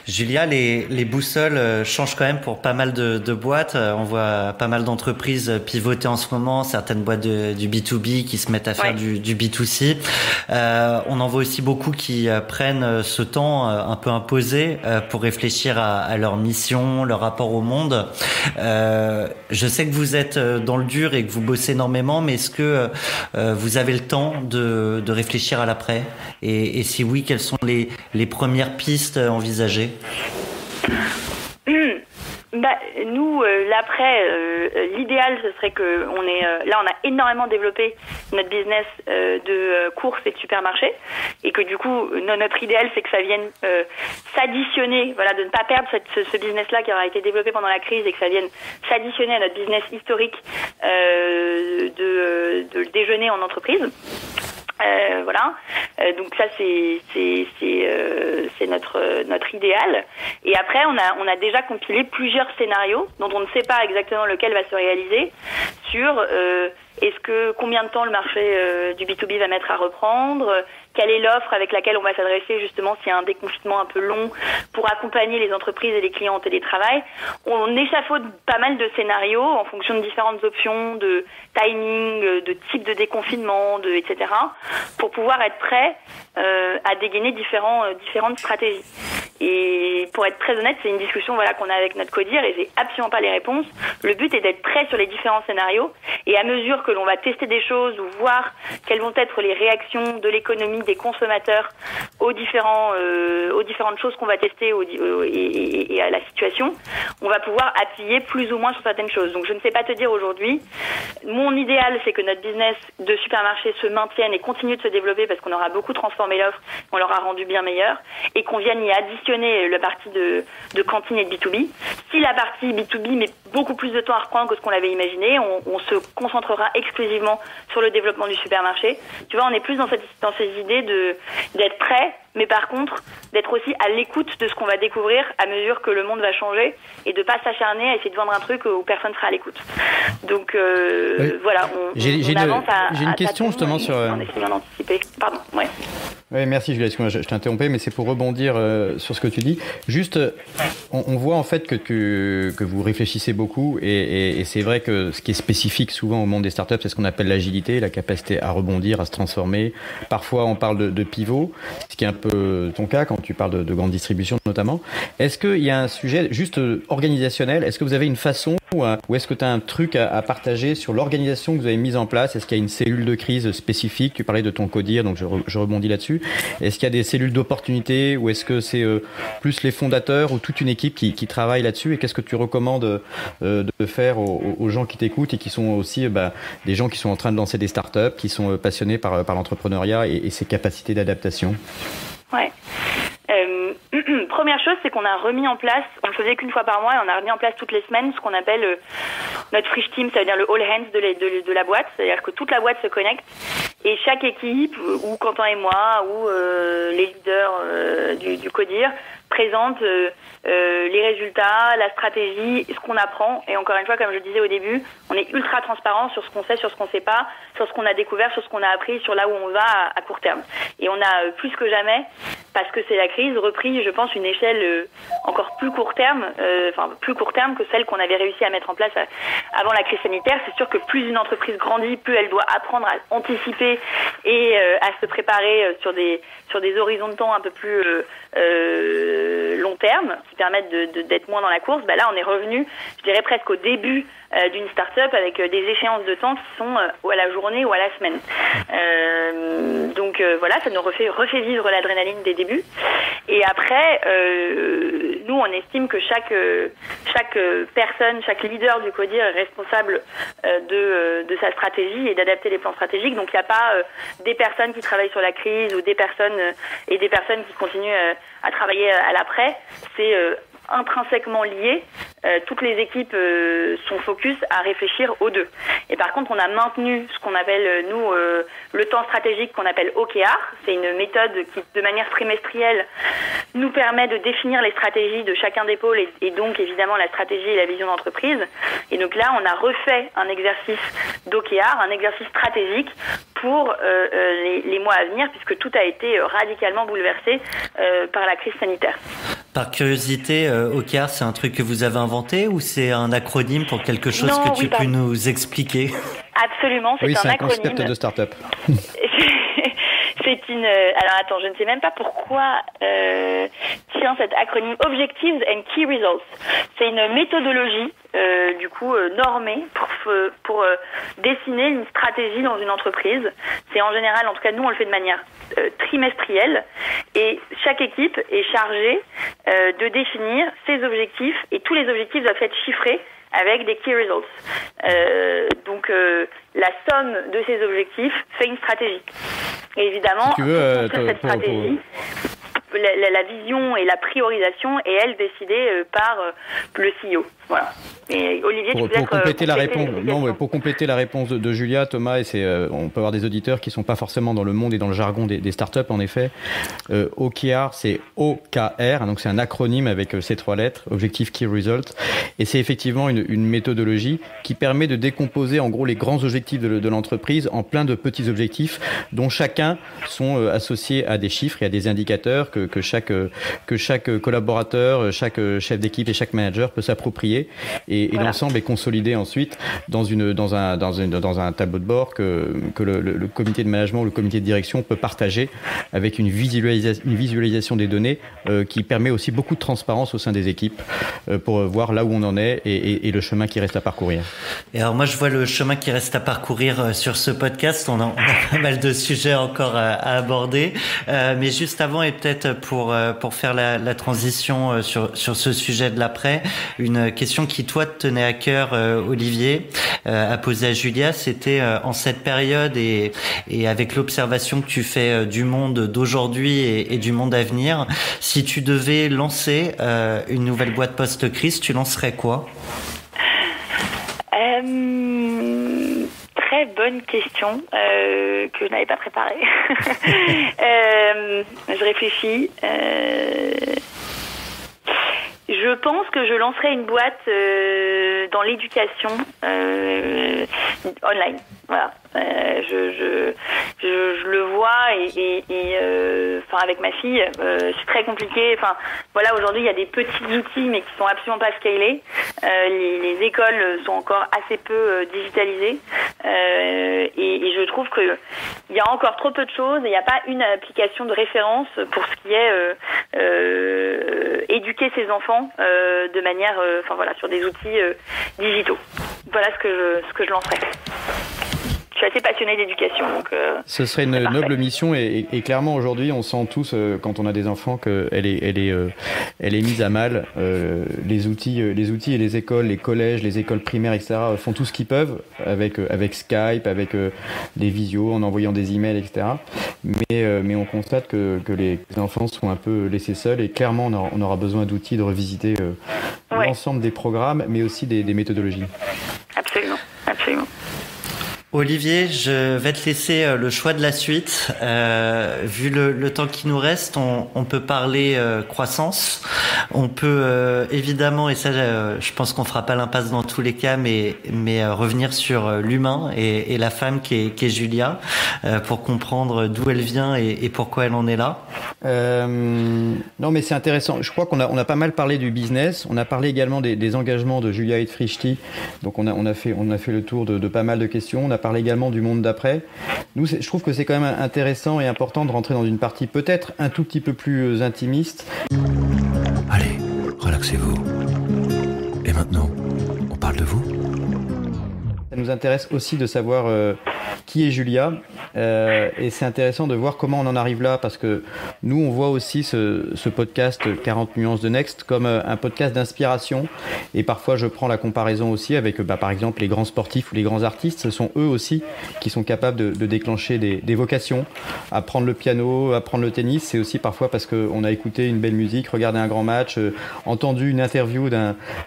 Julia, les boussoles changent quand même pour pas mal de boîtes. On voit pas mal d'entreprises pivoter en ce moment, certaines boîtes du B2B qui se mettent à faire du B2C. On en voit aussi beaucoup qui prennent ce temps un peu imposé pour réfléchir à leur mission, leur rapport au monde. Je sais que vous êtes dans le dur et que vous bossez énormément, mais est-ce que vous avez le temps de réfléchir à l'après ? Et si oui, quelles sont les premières pistes envisagées ?
Nous, l'après, l'idéal, ce serait que on a énormément développé notre business de courses et de supermarchés, et que du coup, notre idéal, c'est que ça vienne s'additionner, voilà, de ne pas perdre ce business-là qui aura été développé pendant la crise, et que ça vienne s'additionner à notre business historique de déjeuner en entreprise. Voilà. Donc ça c'est notre idéal. Et après on a déjà compilé plusieurs scénarios dont on ne sait pas exactement lequel va se réaliser sur combien de temps le marché du B2B va mettre à reprendre, quelle est l'offre avec laquelle on va s'adresser justement s'il y a un déconfinement un peu long pour accompagner les entreprises et les clients en télétravail. On échafaude pas mal de scénarios en fonction de différentes options, de timing, de type de déconfinement, etc. pour pouvoir être prêt à dégainer différentes stratégies. Et pour être très honnête, c'est une discussion qu'on a avec notre codir, et j'ai absolument pas les réponses. Le but est d'être prêt sur les différents scénarios, et à mesure que l'on va tester des choses ou voir quelles vont être les réactions de l'économie, des consommateurs aux différentes choses qu'on va tester et à la situation, on va pouvoir appuyer plus ou moins sur certaines choses. Donc je ne sais pas te dire aujourd'hui. Mon idéal, c'est que notre business de supermarché se maintienne et continue de se développer, parce qu'on aura beaucoup transformé l'offre, on l'aura rendu bien meilleure, et qu'on vienne y additionner la partie de cantine et de B2B. Si la partie B2B met beaucoup plus de temps à reprendre que ce qu'on l'avait imaginé, on se concentrera exclusivement sur le développement du supermarché. Tu vois, on est plus dans ces idées d'être prêt, mais par contre d'être aussi à l'écoute de ce qu'on va découvrir à mesure que le monde va changer, et de pas s'acharner à essayer de vendre un truc où personne sera à l'écoute. Donc voilà, on avance
j'ai une question justement sur
en essayant d'anticiper. Pardon, ouais.
Oui, merci Julia, excuse-moi, je t'interrompais, mais c'est pour rebondir sur ce que tu dis. Juste, on voit en fait que vous réfléchissez beaucoup, et c'est vrai que ce qui est spécifique souvent au monde des startups, c'est ce qu'on appelle l'agilité, la capacité à rebondir, à se transformer. Parfois, on parle de pivot, ce qui est un peu ton cas quand tu parles de grande distribution notamment. Est-ce qu'il y a un sujet juste organisationnel ? Est-ce que vous avez une façon, ou est-ce que tu as un truc à partager sur l'organisation que vous avez mise en place ? Est-ce qu'il y a une cellule de crise spécifique ? Tu parlais de ton codir, donc je rebondis là-dessus. Est-ce qu'il y a des cellules d'opportunité, ou est-ce que c'est plus les fondateurs ou toute une équipe qui travaille là-dessus ? Et qu'est-ce que tu recommandes de faire aux gens qui t'écoutent et qui sont aussi des gens qui sont en train de lancer des startups, qui sont passionnés par l'entrepreneuriat et ses capacités d'adaptation ?
Ouais. Première chose, c'est qu'on a remis en place, on le faisait qu'une fois par mois, et on a remis en place toutes les semaines ce qu'on appelle notre Frisch Team, ça veut dire le all hands de la boîte, c'est-à-dire que toute la boîte se connecte, et chaque équipe, ou Quentin et moi, ou les leaders du codir, présente les résultats, la stratégie, ce qu'on apprend. Et encore une fois, comme je le disais au début, on est ultra transparent sur ce qu'on sait, sur ce qu'on sait pas, sur ce qu'on a découvert, sur ce qu'on a appris, sur là où on va à court terme. Et on a plus que jamais, parce que c'est la crise, repris, je pense, une échelle encore plus court terme, plus court terme que celle qu'on avait réussi à mettre en place avant la crise sanitaire. C'est sûr que plus une entreprise grandit, plus elle doit apprendre à anticiper et à se préparer sur des horizons de temps un peu plus long terme, qui permettent d'être moins dans la course. Là, on est revenu, je dirais, presque au début d'une start-up, avec des échéances de temps qui sont à la journée ou à la semaine. Donc Donc voilà, ça nous refait vivre l'adrénaline des débuts. Et après, nous, on estime que chaque personne, chaque leader du CODIR est responsable de sa stratégie et d'adapter les plans stratégiques. Donc il n'y a pas des personnes qui travaillent sur la crise ou des personnes qui continuent à travailler à l'après. C'est intrinsèquement liés. Toutes les équipes sont focus à réfléchir aux deux. Et par contre, on a maintenu ce qu'on appelle, nous, le temps stratégique qu'on appelle OKR. C'est une méthode qui, de manière trimestrielle, nous permet de définir les stratégies de chacun des pôles et donc, évidemment, la stratégie et la vision d'entreprise. Et donc là, on a refait un exercice d'OKR, un exercice stratégique pour les mois à venir, puisque tout a été radicalement bouleversé par la crise sanitaire.
Par curiosité, OKR, c'est un truc que vous avez inventé ou c'est un acronyme pour quelque chose que tu peux nous expliquer?
Absolument, c'est un acronyme.
Oui, c'est un concept de start-up.
C'est une... Alors attends, je ne sais même pas pourquoi tient cet acronyme Objectives and Key Results. C'est une méthodologie normée pour dessiner une stratégie dans une entreprise. C'est en général, en tout cas nous on le fait de manière trimestrielle et chaque équipe est chargée de définir ses objectifs et tous les objectifs doivent être chiffrés avec des key results. Donc la somme de ces objectifs fait une stratégie. Et évidemment,
si tu veux,
cette stratégie, la vision et la priorisation est elle décidée par le CEO. Voilà. Et Olivier,
pour compléter la réponse, pour compléter la réponse de Julia, Thomas, et on peut avoir des auditeurs qui sont pas forcément dans le monde et dans le jargon des startups. En effet, OKR, c'est OKR, donc c'est un acronyme avec ces 3 lettres, Objective Key Result, et c'est effectivement une méthodologie qui permet de décomposer en gros les grands objectifs de l'entreprise en plein de petits objectifs dont chacun sont associés à des chiffres et à des indicateurs que chaque collaborateur, chaque chef d'équipe et chaque manager peut s'approprier. Et voilà. L'ensemble est consolidé ensuite dans un tableau de bord que le comité de management ou le comité de direction peut partager avec une visualisation des données qui permet aussi beaucoup de transparence au sein des équipes pour voir là où on en est et le chemin qui reste à parcourir.
Et alors moi je vois le chemin qui reste à parcourir sur ce podcast. On a pas mal de sujets encore à aborder, mais juste avant et peut-être pour faire la transition sur ce sujet de l'après, une question qui toi te tenait à cœur, Olivier, à poser à Julia, c'était en cette période et avec l'observation que tu fais du monde d'aujourd'hui et du monde à venir, si tu devais lancer une nouvelle boîte post-crise, tu lancerais quoi?
Très bonne question que je n'avais pas préparée. Je réfléchis. Je pense que je lancerai une boîte dans l'éducation online. Voilà. Je le vois et avec ma fille, c'est très compliqué. Enfin, voilà, aujourd'hui il y a des petits outils mais qui sont absolument pas scalés. Les écoles sont encore assez peu digitalisées et je trouve que il y a encore trop peu de choses et il n'y a pas une application de référence pour ce qui est éduquer ses enfants de manière, sur des outils digitaux. Voilà ce que je lancerai. Je suis assez passionnée d'éducation.
Ce serait une noble mission et clairement aujourd'hui on sent tous quand on a des enfants qu'elle est mise à mal. Les outils et les écoles, les collèges, les écoles primaires, etc. font tout ce qu'ils peuvent avec Skype, avec des visios, en envoyant des emails, etc. Mais on constate que les enfants sont un peu laissés seuls et clairement on aura besoin d'outils de revisiter l'ensemble des programmes, mais aussi des méthodologies.
Absolument.
Olivier, je vais te laisser le choix de la suite. Vu le temps qui nous reste, on peut parler croissance. On peut évidemment, et ça je pense qu'on fera pas l'impasse dans tous les cas, mais revenir sur l'humain et la femme qui est Julia pour comprendre d'où elle vient et pourquoi elle en est là.
Non mais c'est intéressant. Je crois qu'on a pas mal parlé du business. On a parlé également des engagements de Julia Eidfrichti. Donc on a fait le tour de pas mal de questions. On a parlé également du monde d'après. Je trouve que c'est quand même intéressant et important de rentrer dans une partie peut-être un tout petit peu plus intimiste.
Allez, relaxez-vous. Et maintenant, on parle de vous ?
Ça nous intéresse aussi de savoir qui est Julia et c'est intéressant de voir comment on en arrive là parce que nous on voit aussi ce podcast 40 nuances de Next comme un podcast d'inspiration et parfois je prends la comparaison aussi avec par exemple les grands sportifs ou les grands artistes, ce sont eux aussi qui sont capables de déclencher des vocations, apprendre le piano, apprendre le tennis, c'est aussi parfois parce qu'on a écouté une belle musique, regardé un grand match, entendu une interview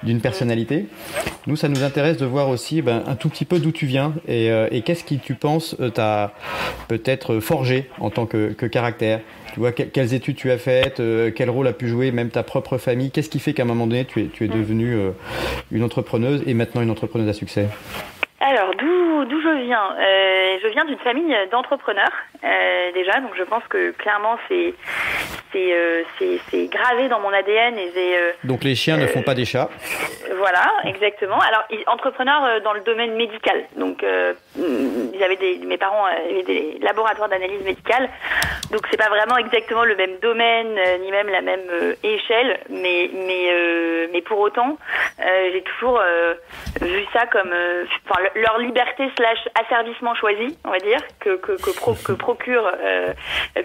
d'une personnalité. Nous ça nous intéresse de voir aussi un tout petit peu d'où tu viens et qu'est-ce qui tu penses t'a peut-être forgé en tant que caractère. Tu vois, quelles études tu as faites, quel rôle a pu jouer même ta propre famille. Qu'est-ce qui fait qu'à un moment donné tu es devenue une entrepreneuse et maintenant une entrepreneuse à succès?
Alors, d'où je viens Je viens d'une famille d'entrepreneurs déjà, donc je pense que clairement c'est gravé dans mon ADN et
donc les chiens ne font pas des chats.
Voilà, exactement. Alors entrepreneurs dans le domaine médical. Donc mes parents avaient des laboratoires d'analyse médicale. Donc c'est pas vraiment exactement le même domaine ni même la même échelle, mais pour autant j'ai toujours vu ça comme leur liberté / asservissement choisi, on va dire, que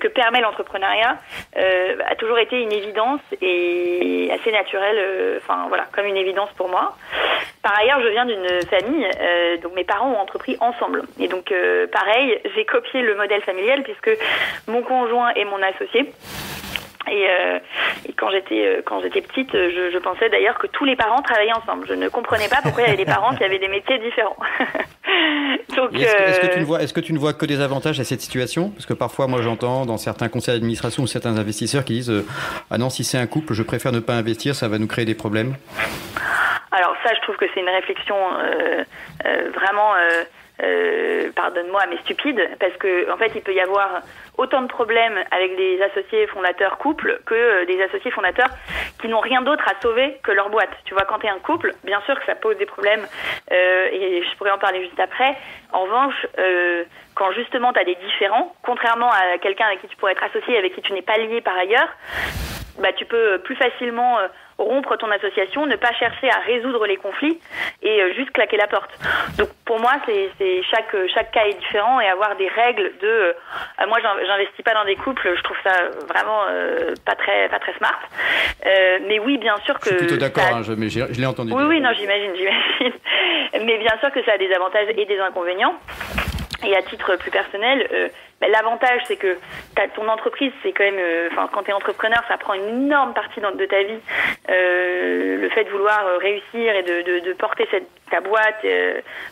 permet l'entrepreneuriat, a toujours été une évidence et assez naturelle, comme une évidence pour moi. Par ailleurs, je viens d'une famille, donc mes parents ont entrepris ensemble. Et donc, pareil, j'ai copié le modèle familial puisque mon conjoint est mon associé. Et quand j'étais petite, je pensais d'ailleurs que tous les parents travaillaient ensemble. Je ne comprenais pas pourquoi il y avait des parents qui avaient des métiers différents. Donc,
est-ce que tu ne vois que des avantages à cette situation? Parce que parfois, moi, j'entends dans certains conseils d'administration ou certains investisseurs qui disent ah non, si c'est un couple, je préfère ne pas investir, ça va nous créer des problèmes.
Alors ça, je trouve que c'est une réflexion vraiment... pardonne-moi, mais stupide, parce que en fait, il peut y avoir autant de problèmes avec des associés fondateurs couples que des associés fondateurs qui n'ont rien d'autre à sauver que leur boîte. Tu vois, quand t'es un couple, bien sûr que ça pose des problèmes, et je pourrais en parler juste après. En revanche, quand justement t'as des différends, contrairement à quelqu'un avec qui tu pourrais être associé, avec qui tu n'es pas lié par ailleurs, tu peux plus facilement rompre ton association, ne pas chercher à résoudre les conflits et juste claquer la porte. Donc pour moi, c'est chaque cas est différent et avoir des règles de moi j'investis pas dans des couples, je trouve ça vraiment pas très smart. Mais oui, bien sûr que
je suis plutôt d'accord, mais je l'ai entendu.
Oui, non, j'imagine. Mais bien sûr que ça a des avantages et des inconvénients. Et à titre plus personnel, l'avantage, c'est que ton entreprise, c'est quand même, quand t'es entrepreneur, ça prend une énorme partie de ta vie. Le fait de vouloir réussir et de porter ta boîte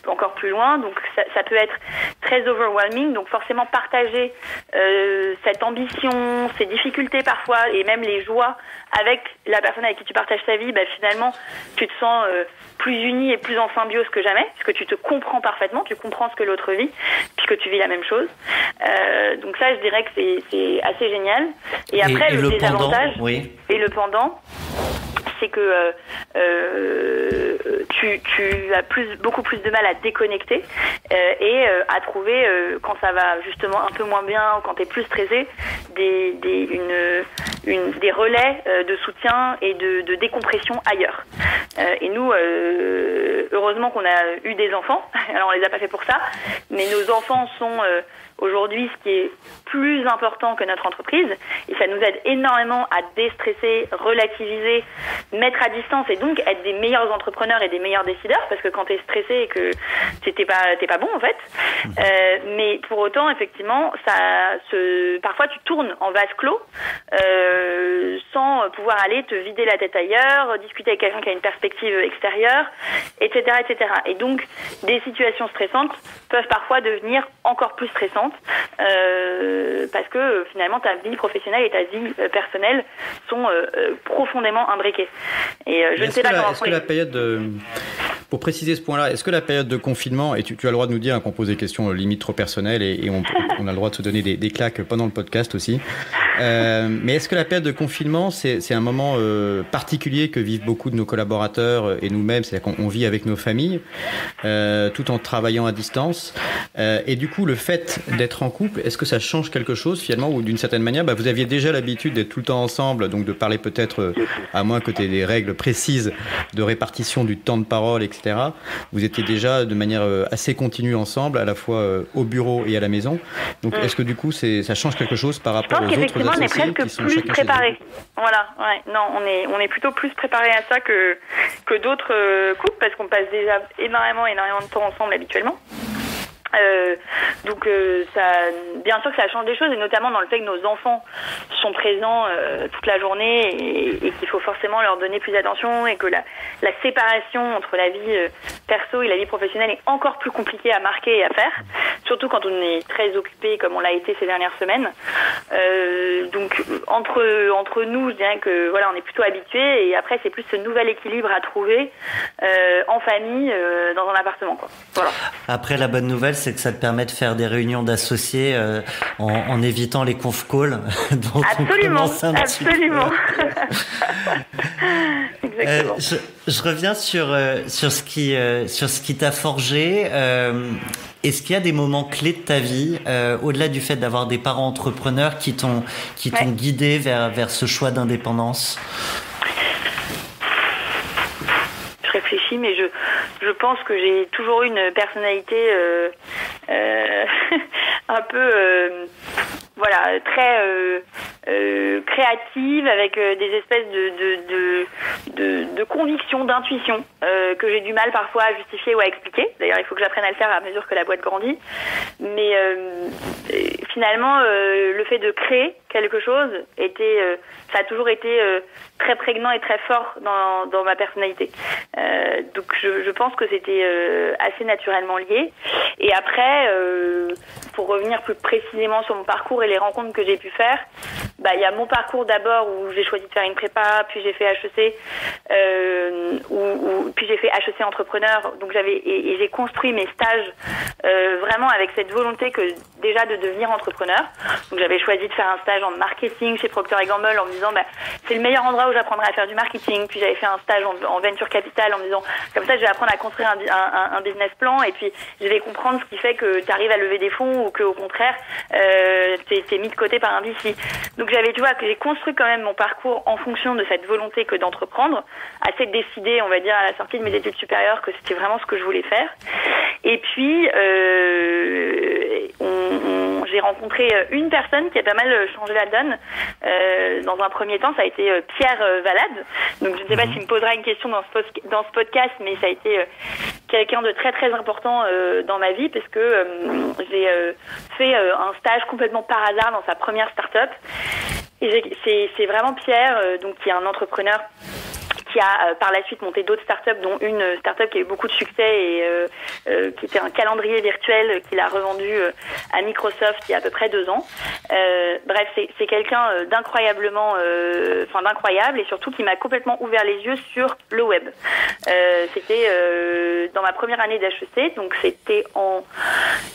encore plus loin, donc ça peut être très overwhelming. Donc forcément partager cette ambition, ces difficultés parfois et même les joies avec la personne avec qui tu partages ta vie, finalement tu te sens plus uni et plus en symbiose que jamais, parce que tu te comprends parfaitement, tu comprends ce que l'autre vit, puisque tu vis la même chose. Donc ça, je dirais que c'est assez génial. Et après, le désavantage et le pendant, c'est que tu as beaucoup plus de mal à déconnecter et à trouver, quand ça va justement un peu moins bien ou quand tu es plus stressé, des relais de soutien et de décompression ailleurs. Et nous, heureusement qu'on a eu des enfants, alors on les a pas fait pour ça, mais nos enfants sont aujourd'hui ce qui est plus important que notre entreprise, et ça nous aide énormément à déstresser, relativiser, mettre à distance et donc être des meilleurs entrepreneurs et des meilleurs décideurs, parce que quand t'es stressé et que t'es pas bon en fait. Mais pour autant, effectivement, parfois tu tournes en vase clos sans pouvoir aller te vider la tête ailleurs, discuter avec quelqu'un qui a une perspective extérieure, etc., etc. Et donc des situations stressantes peuvent parfois devenir encore plus stressantes parce que finalement ta vie professionnelle et ta vie personnelle sont profondément imbriquées. Et je ne sais pas comment...
Est-ce que la période pour préciser ce point-là, est-ce que la période de confinement, et tu as le droit de nous dire qu'on pose des questions limite trop personnelles et on a le droit de se donner des claques pendant le podcast aussi, Mais est-ce que la période de confinement, c'est un moment particulier que vivent beaucoup de nos collaborateurs et nous-mêmes, c'est-à-dire qu'on vit avec nos familles, tout en travaillant à distance. Et du coup, le fait d'être en couple, est-ce que ça change quelque chose finalement, ou d'une certaine manière, vous aviez déjà l'habitude d'être tout le temps ensemble, donc de parler peut-être, à moins que tu aies des règles précises de répartition du temps de parole, etc. Vous étiez déjà de manière assez continue ensemble, à la fois au bureau et à la maison. Donc, est-ce que du coup, ça change quelque chose par rapport aux autres associés qui sont chacun chez eux ?
Je pense qu'effectivement, on est presque plus préparés. Voilà, ouais. Non, on est plutôt plus préparés à ça que d'autres couples, parce qu'on passe déjà énormément de temps ensemble habituellement. Donc ça, bien sûr que ça change des choses, et notamment dans le fait que nos enfants sont présents toute la journée et qu'il faut forcément leur donner plus d'attention, et que la séparation entre la vie perso et la vie professionnelle est encore plus compliquée à marquer et à faire, surtout quand on est très occupé comme on l'a été ces dernières semaines. Donc entre nous, je dirais que voilà, on est plutôt habitués, et après c'est plus ce nouvel équilibre à trouver en famille, dans un appartement, quoi. Voilà.
Après, la bonne nouvelle, c'est que ça te permet de faire des réunions d'associés en évitant les conf calls. dont
absolument,
on commence un petit peu.
Exactement.
Je reviens sur ce qui t'a forgé. Est-ce qu'il y a des moments clés de ta vie, au-delà du fait d'avoir des parents entrepreneurs qui t'ont guidé vers ce choix d'indépendance ?
Je réfléchis, mais je pense que j'ai toujours eu une personnalité un peu très créative, avec des espèces de convictions, d'intuition, que j'ai du mal parfois à justifier ou à expliquer. D'ailleurs, il faut que j'apprenne à le faire à mesure que la boîte grandit. Mais finalement, le fait de créer quelque chose ça a toujours été très prégnant et très fort dans ma personnalité. Donc je pense que c'était assez naturellement lié. Et après, pour revenir plus précisément sur mon parcours et les rencontres que j'ai pu faire, il y a mon parcours d'abord, où j'ai choisi de faire une prépa, puis j'ai fait HEC, puis j'ai fait HEC entrepreneur. Donc et j'ai construit mes stages vraiment avec cette volonté que déjà de devenir entrepreneur. Donc j'avais choisi de faire un stage en marketing chez Procter & Gamble en me disant c'est le meilleur endroit où j'apprendrai à faire du marketing. Puis j'avais fait un stage en venture capital en me disant comme ça je vais apprendre à construire un business plan, et puis je vais comprendre ce qui fait que tu arrives à lever des fonds, ou que au contraire t'es mis de côté par un VC. Donc j'ai construit quand même mon parcours en fonction de cette volonté que d'entreprendre, assez décidé, on va dire, à la sortie de mes études supérieures, que c'était vraiment ce que je voulais faire. Et puis j'ai rencontré une personne qui a pas mal changé la donne. Dans un premier temps, ça a été Pierre Valade. Donc je ne sais pas s'il me posera une question dans ce podcast, mais ça a été quelqu'un de très très important dans ma vie, parce que j'ai fait un stage complètement par hasard dans sa première start-up. Et c'est vraiment Pierre, donc qui est un entrepreneur qui a par la suite monté d'autres startups, dont une startup qui a eu beaucoup de succès et qui était un calendrier virtuel qu'il a revendu à Microsoft il y a à peu près 2 ans. Bref, c'est quelqu'un d'incroyable, et surtout qui m'a complètement ouvert les yeux sur le web. C'était dans ma première année d'HEC, donc c'était en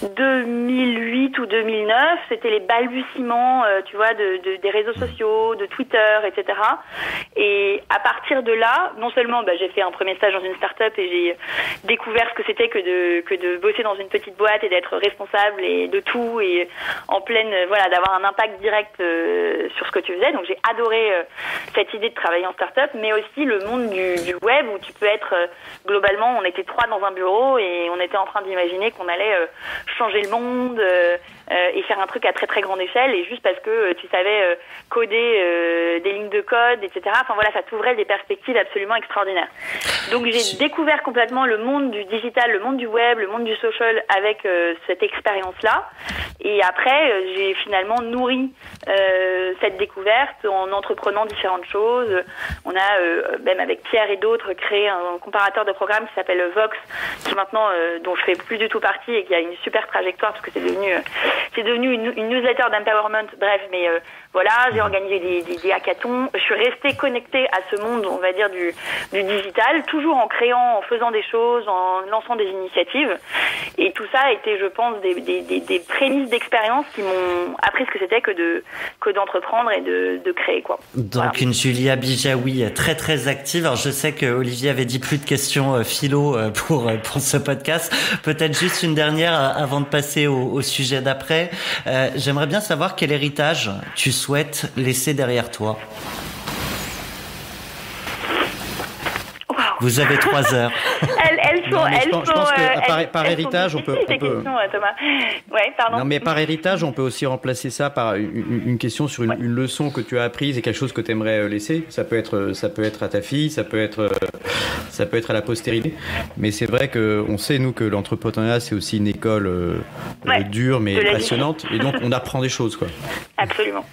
2008 ou 2009. C'était les balbutiements, des réseaux sociaux, de Twitter, etc. Et à partir de là, non seulement j'ai fait un premier stage dans une start-up et j'ai découvert ce que c'était que de bosser dans une petite boîte et d'être responsable et de tout, et en pleine d'avoir un impact direct sur ce que tu faisais. Donc j'ai adoré cette idée de travailler en start-up, mais aussi le monde du web, où tu peux être globalement, on était 3 dans un bureau et on était en train d'imaginer qu'on allait changer le monde et faire un truc à très très grande échelle, et juste parce que tu savais coder des lignes de code, etc. Ça t'ouvrait des perspectives absolument extraordinaires. Donc j'ai découvert complètement le monde du digital, le monde du web, le monde du social avec cette expérience-là. Et après, j'ai finalement nourri cette découverte en entreprenant différentes choses. On a, même avec Pierre et d'autres, créé un comparateur de programmes qui s'appelle Vox, qui maintenant, dont je fais plus du tout partie, et qui a une super trajectoire, parce que c'est devenu une newsletter d'empowerment. Bref, mais voilà, j'ai organisé des hackathons. Je suis restée connectée à ce monde, on va dire, du digital, toujours en créant, en faisant des choses, en lançant des initiatives. Et tout ça a été, je pense, des prémices d'expérience qui m'ont appris ce que c'était que d'entreprendre et de créer, quoi.
Donc
voilà.
Une Julia Bijaoui très très active. Alors je sais que Olivier avait dit plus de questions philo pour ce podcast. Peut-être juste une dernière avant de passer au sujet d'après. J'aimerais bien savoir quel héritage tu souhaites laisser derrière toi. Vous avez 3 heures.
Je pense que par héritage, on peut.
Questions, Thomas. Ouais, pardon.
Non, mais par héritage, on peut aussi remplacer ça par une question sur une leçon que tu as apprise et quelque chose que tu aimerais laisser. Ça peut être à ta fille, ça peut être à la postérité. Mais c'est vrai qu'on sait, nous, que l'entrepreneuriat, c'est aussi une école dure mais passionnante. Et donc, on apprend des choses, quoi.
Absolument.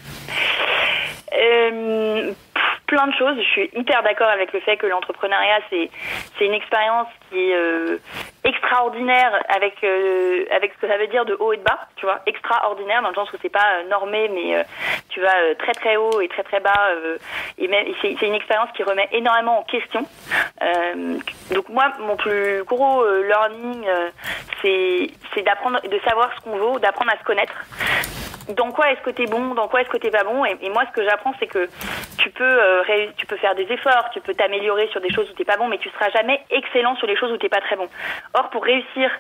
Plein de choses. Je suis hyper d'accord avec le fait que l'entrepreneuriat, c'est une expérience qui est extraordinaire avec ce que ça veut dire de haut et de bas, tu vois, extraordinaire dans le sens où c'est pas normé, mais tu vas très très haut et très très bas, et même c'est une expérience qui remet énormément en question. Donc moi, mon plus gros learning, c'est d'apprendre, de savoir ce qu'on vaut, d'apprendre à se connaître. Dans quoi est-ce que t'es bon, dans quoi est-ce que t'es pas bon, et moi ce que j'apprends c'est que tu peux faire des efforts, tu peux t'améliorer sur des choses où t'es pas bon, mais tu seras jamais excellent sur les choses où t'es pas très bon. Or pour réussir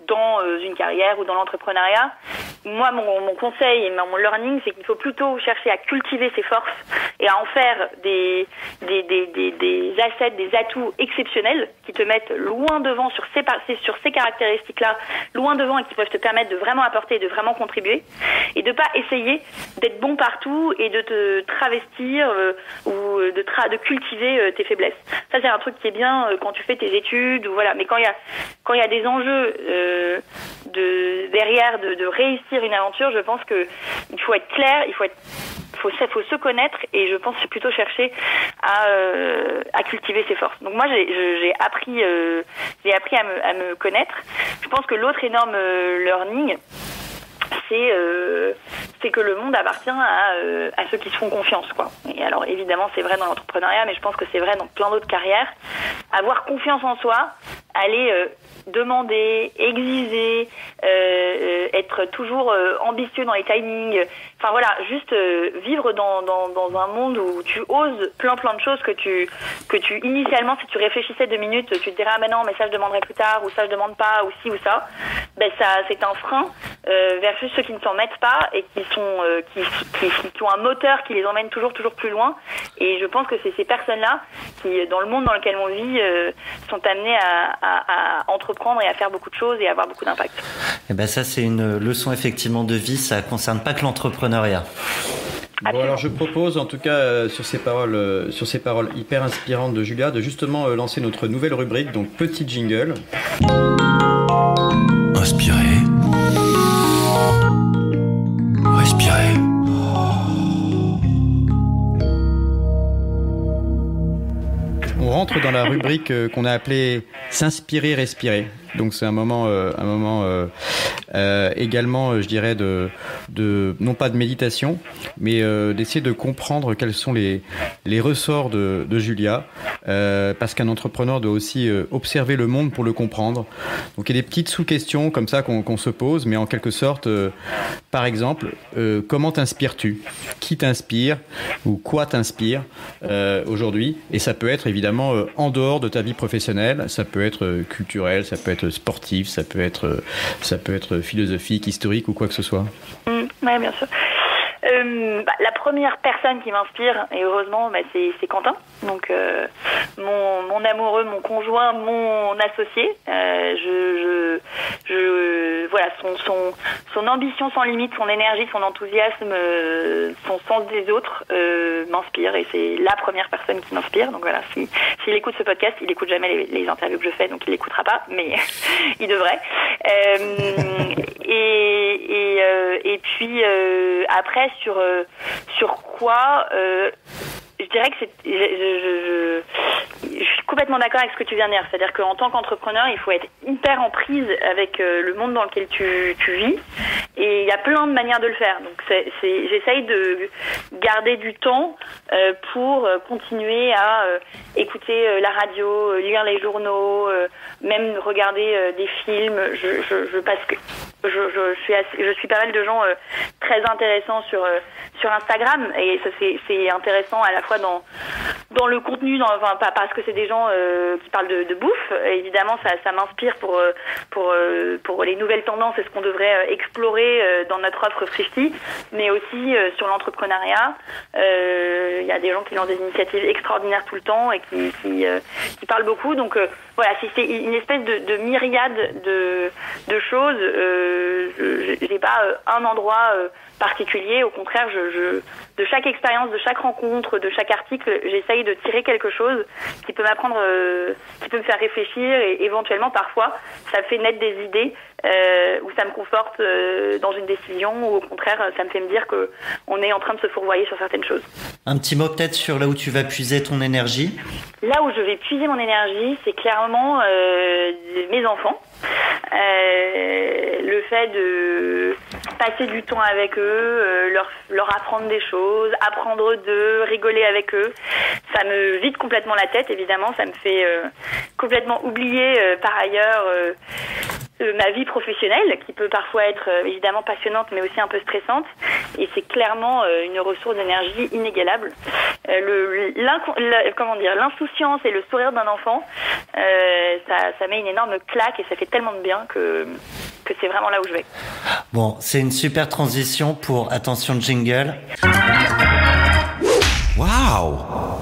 dans une carrière ou dans l'entrepreneuriat, moi mon conseil et mon learning c'est qu'il faut plutôt chercher à cultiver ses forces et à en faire des assets, des atouts exceptionnels qui te mettent loin devant sur ces caractéristiques-là, loin devant et qui peuvent te permettre de vraiment apporter, de vraiment contribuer. Et de pas essayer d'être bon partout et de te travestir ou de cultiver tes faiblesses. Ça c'est un truc qui est bien quand tu fais tes études ou voilà. Mais quand il y a des enjeux derrière de réussir une aventure, je pense que il faut être clair, il faut se connaître et je pense plutôt chercher à cultiver ses forces. Donc moi j'ai appris à me connaître. Je pense que l'autre énorme learning, c'est que le monde appartient à ceux qui se font confiance, quoi. Et alors évidemment c'est vrai dans l'entrepreneuriat, mais je pense que c'est vrai dans plein d'autres carrières. Avoir confiance en soi, aller demander, exiger, être toujours ambitieux dans les timings. Enfin voilà, juste vivre dans un monde où tu oses plein de choses que tu initialement, si tu réfléchissais 2 minutes, tu te dirais ah mais non, mais ça je demanderai plus tard, ou ça je demande pas, ou ci ou ça. Ben ça c'est un frein versus ceux qui ne s'en mettent pas et qui ont un moteur qui les emmène toujours plus loin. Et je pense que c'est ces personnes-là qui, dans le monde dans lequel on vit, sont amenées à entreprendre et à faire beaucoup de choses et à avoir beaucoup d'impact.
Et ben ça c'est une leçon effectivement de vie, ça concerne pas que l'entrepreneuriat.
Bon, alors je propose en tout cas sur ces paroles hyper inspirantes de Julia de justement lancer notre nouvelle rubrique, donc petit jingle.
Inspirez. Respirez.
On rentre dans la rubrique qu'on a appelée s'inspirer, respirer. Donc c'est un moment également, je dirais, de non pas de méditation, mais d'essayer de comprendre quels sont les ressorts de Julia, parce qu'un entrepreneur doit aussi observer le monde pour le comprendre. Donc il y a des petites sous-questions comme ça qu'on se pose, mais en quelque sorte, par exemple, comment t'inspires-tu ? Qui t'inspire ou quoi t'inspire aujourd'hui ? Et ça peut être évidemment en dehors de ta vie professionnelle, ça peut être culturel, ça peut être sportif, ça peut être philosophique, historique ou quoi que ce soit.
Oui, bien sûr. La première personne qui m'inspire, et heureusement, c'est Quentin. Donc mon amoureux, mon conjoint, mon associé. Voilà, son ambition sans limite, son énergie, son enthousiasme, son sens des autres m'inspire, et c'est la première personne qui m'inspire. Donc voilà, s'il écoute ce podcast, il écoute jamais les interviews que je fais, donc il l'écoutera pas, mais il devrait. Et puis après sur quoi je dirais que je suis complètement d'accord avec ce que tu viens de dire. C'est-à-dire qu'en tant qu'entrepreneur, il faut être hyper en prise avec le monde dans lequel tu vis. Et il y a plein de manières de le faire. Donc j'essaye de garder du temps pour continuer à écouter la radio, lire les journaux, même regarder des films. Je suis pas mal de gens très intéressants sur Instagram, et ça c'est intéressant à la fois dans le contenu, pas parce que c'est des gens qui parlent de bouffe. Évidemment, ça m'inspire pour les nouvelles tendances et ce qu'on devrait explorer dans notre offre Thrifty, mais aussi sur l'entrepreneuriat. Il y a des gens qui lancent des initiatives extraordinaires tout le temps et qui parlent beaucoup. Donc voilà, c'est une espèce de myriade de choses. J'ai pas un endroit particulier. Au contraire, de chaque expérience, de chaque rencontre, de chaque article, j'essaye de tirer quelque chose qui peut m'apprendre, qui peut me faire réfléchir, et éventuellement, parfois, ça me fait naître des idées ou ça me conforte dans une décision, ou au contraire, ça me fait me dire qu'on est en train de se fourvoyer sur certaines choses.
Un petit mot peut-être sur là où tu vas puiser ton énergie.
Là où je vais puiser mon énergie, c'est clairement mes enfants. Le fait de passer du temps avec eux, leur apprendre des choses, apprendre d'eux, rigoler avec eux, ça me vide complètement la tête, évidemment. Ça me fait complètement oublier par ailleurs ma vie professionnelle, qui peut parfois être évidemment passionnante mais aussi un peu stressante, et c'est clairement une ressource d'énergie inégalable. L'insouciance et le sourire d'un enfant, ça met une énorme claque, et ça fait tellement de bien que c'est vraiment là où je vais.
Bon, c'est une super transition pour attention jingle.
Waouh!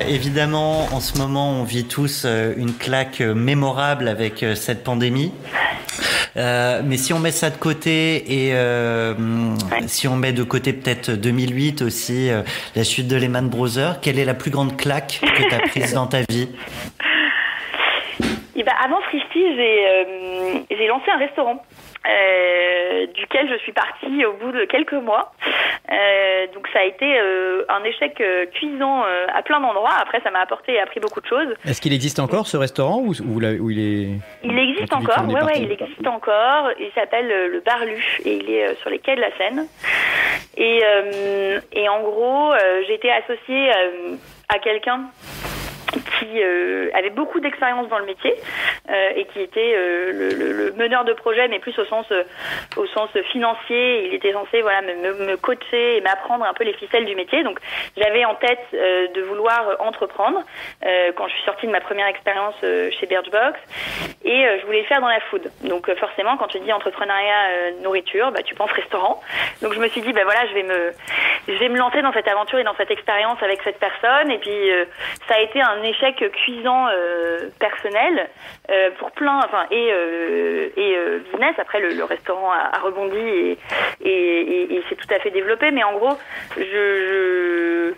Évidemment, en ce moment, on vit tous une claque mémorable avec cette pandémie. Mais si on met ça de côté, et si on met de côté peut-être 2008 aussi, la chute de Lehman Brothers, quelle est la plus grande claque que tu as prise dans ta vie?
Et avant Thrifty, j'ai lancé un restaurant duquel je suis partie au bout de quelques mois. Donc ça a été un échec cuisant à plein d'endroits. Après, ça m'a apporté et appris beaucoup de choses.
Est-ce qu'il existe encore ce restaurant ou il est...
Il existe encore, il existe encore. Il s'appelle le Barlu et il est sur les quais de la Seine. Et en gros, j'ai été associée à quelqu'un qui avait beaucoup d'expérience dans le métier et qui était le meneur de projet, mais plus au sens financier. Il était censé me coacher et m'apprendre un peu les ficelles du métier. Donc j'avais en tête de vouloir entreprendre quand je suis sortie de ma première expérience chez Birchbox, et je voulais le faire dans la food. Donc forcément, quand tu dis entrepreneuriat nourriture, tu penses restaurant. Donc je me suis dit je vais me lancer dans cette aventure et dans cette expérience avec cette personne. Et puis ça a été un échec cuisant personnel pour plein, business. Après le restaurant a rebondi et s'est tout à fait développé, mais en gros j'ai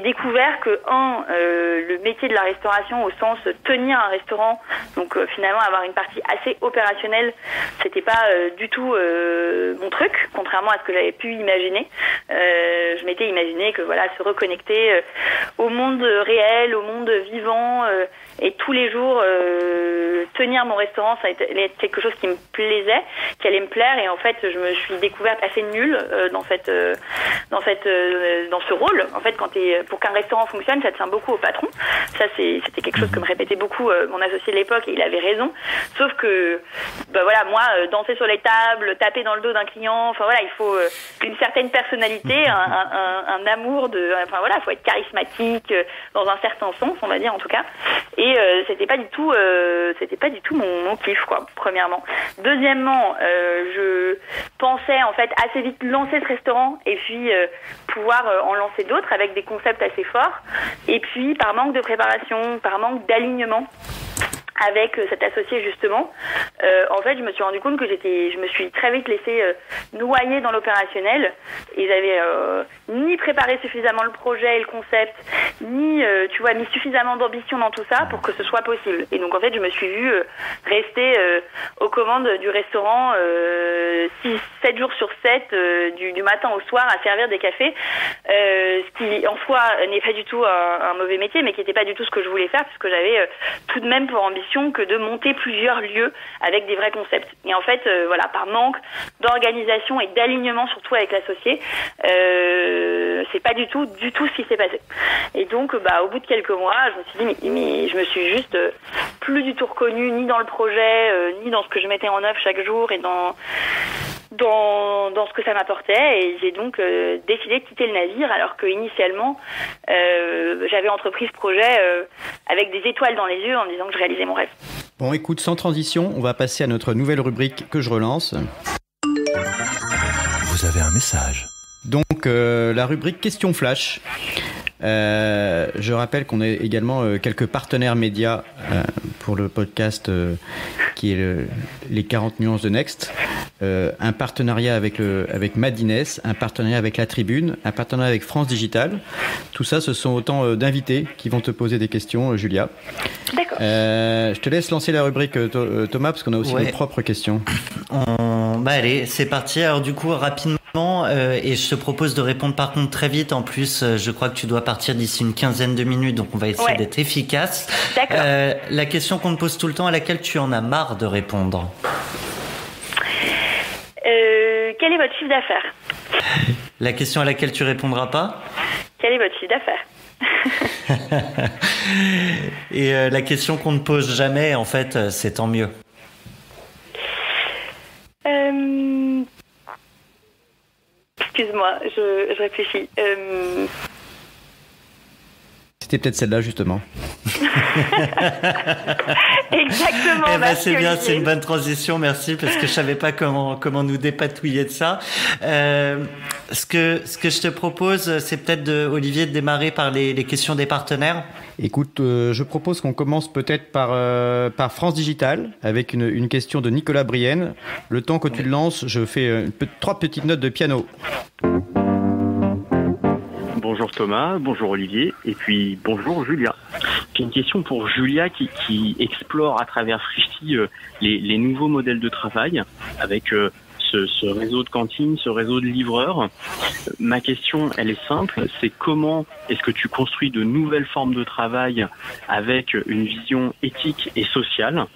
découvert que le métier de la restauration au sens tenir un restaurant, donc finalement avoir une partie assez opérationnelle, c'était pas du tout mon truc, contrairement à ce que j'avais pu imaginer. Je m'étais imaginé que se reconnecter au monde réel, au monde vivant, et tous les jours tenir mon restaurant, ça allait être quelque chose qui me plaisait, qui allait me plaire. Et en fait, je me suis découverte assez nulle dans ce rôle. En fait, pour qu'un restaurant fonctionne, ça tient beaucoup au patron. Ça, c'était quelque chose que me répétait beaucoup mon associé de l'époque, et il avait raison. Sauf que moi, danser sur les tables, taper dans le dos d'un client, il faut une certaine personnalité, un amour il faut être charismatique dans un certain sens, on va dire, en tout cas. Et c'était pas du tout mon kiff, quoi, premièrement. Deuxièmement, je pensais en fait assez vite lancer ce restaurant et puis pouvoir en lancer d'autres avec des concepts assez forts. Et puis par manque de préparation, par manque d'alignement, avec cet associé justement, en fait, je me suis rendu compte que je me suis très vite laissée noyer dans l'opérationnel et j'avais ni préparé suffisamment le projet et le concept, ni mis suffisamment d'ambition dans tout ça pour que ce soit possible. Et donc en fait, je me suis vue rester aux commandes du restaurant 7 jours sur 7, du matin au soir, à servir des cafés, ce qui en soi n'est pas du tout un mauvais métier, mais qui n'était pas du tout ce que je voulais faire, puisque j'avais tout de même pour ambition que de monter plusieurs lieux avec des vrais concepts. Et en fait, par manque d'organisation et d'alignement, surtout avec l'associé, c'est pas du tout ce qui s'est passé. Et donc, au bout de quelques mois, je me suis dit, mais je me suis juste plus du tout reconnue, ni dans le projet, ni dans ce que je mettais en œuvre chaque jour et dans ce que ça m'apportait, et j'ai donc décidé de quitter le navire, alors que initialement j'avais entrepris ce projet avec des étoiles dans les yeux en me disant que je réalisais mon rêve.
Bon, écoute, sans transition, on va passer à notre nouvelle rubrique que je relance.
Vous avez un message.
Donc, la rubrique Question Flash. Je rappelle qu'on a également quelques partenaires médias pour le podcast qui est les 40 nuances de Next. Un partenariat avec Madines, un partenariat avec La Tribune, un partenariat avec France Digital. Tout ça, ce sont autant d'invités qui vont te poser des questions, Julia.
D'accord.
Je te laisse lancer la rubrique, Thomas, parce qu'on a aussi nos propres questions.
Allez, c'est parti. Alors du coup, rapidement, et je te propose de répondre par contre très vite. En plus, je crois que tu dois partir d'ici une quinzaine de minutes, donc on va essayer d'être efficace.
D'accord.
La question qu'on te pose tout le temps, à laquelle tu en as marre de répondre.
Quel est votre chiffre d'affaires ?
La question à laquelle tu répondras pas ?
Quel est votre chiffre d'affaires ?
Et la question qu'on ne pose jamais, en fait, c'est tant mieux.
Excuse-moi, je réfléchis.
C'était peut-être celle-là, justement.
Exactement.
C'est bien, c'est une bonne transition, merci, parce que je savais pas comment nous dépatouiller de ça. Ce que je te propose, c'est peut-être, Olivier, de démarrer par les questions des partenaires.
Écoute, je propose qu'on commence peut-être par France Digital, avec une question de Nicolas Brienne. Le temps que tu le lances, je fais 3 petites notes de piano.
Bonjour Thomas, bonjour Olivier, et puis bonjour Julia. J'ai une question pour Julia qui explore à travers Frishti les nouveaux modèles de travail avec ce réseau de cantines, ce réseau de livreurs. Ma question, elle est simple, c'est comment est-ce que tu construis de nouvelles formes de travail avec une vision éthique et sociale?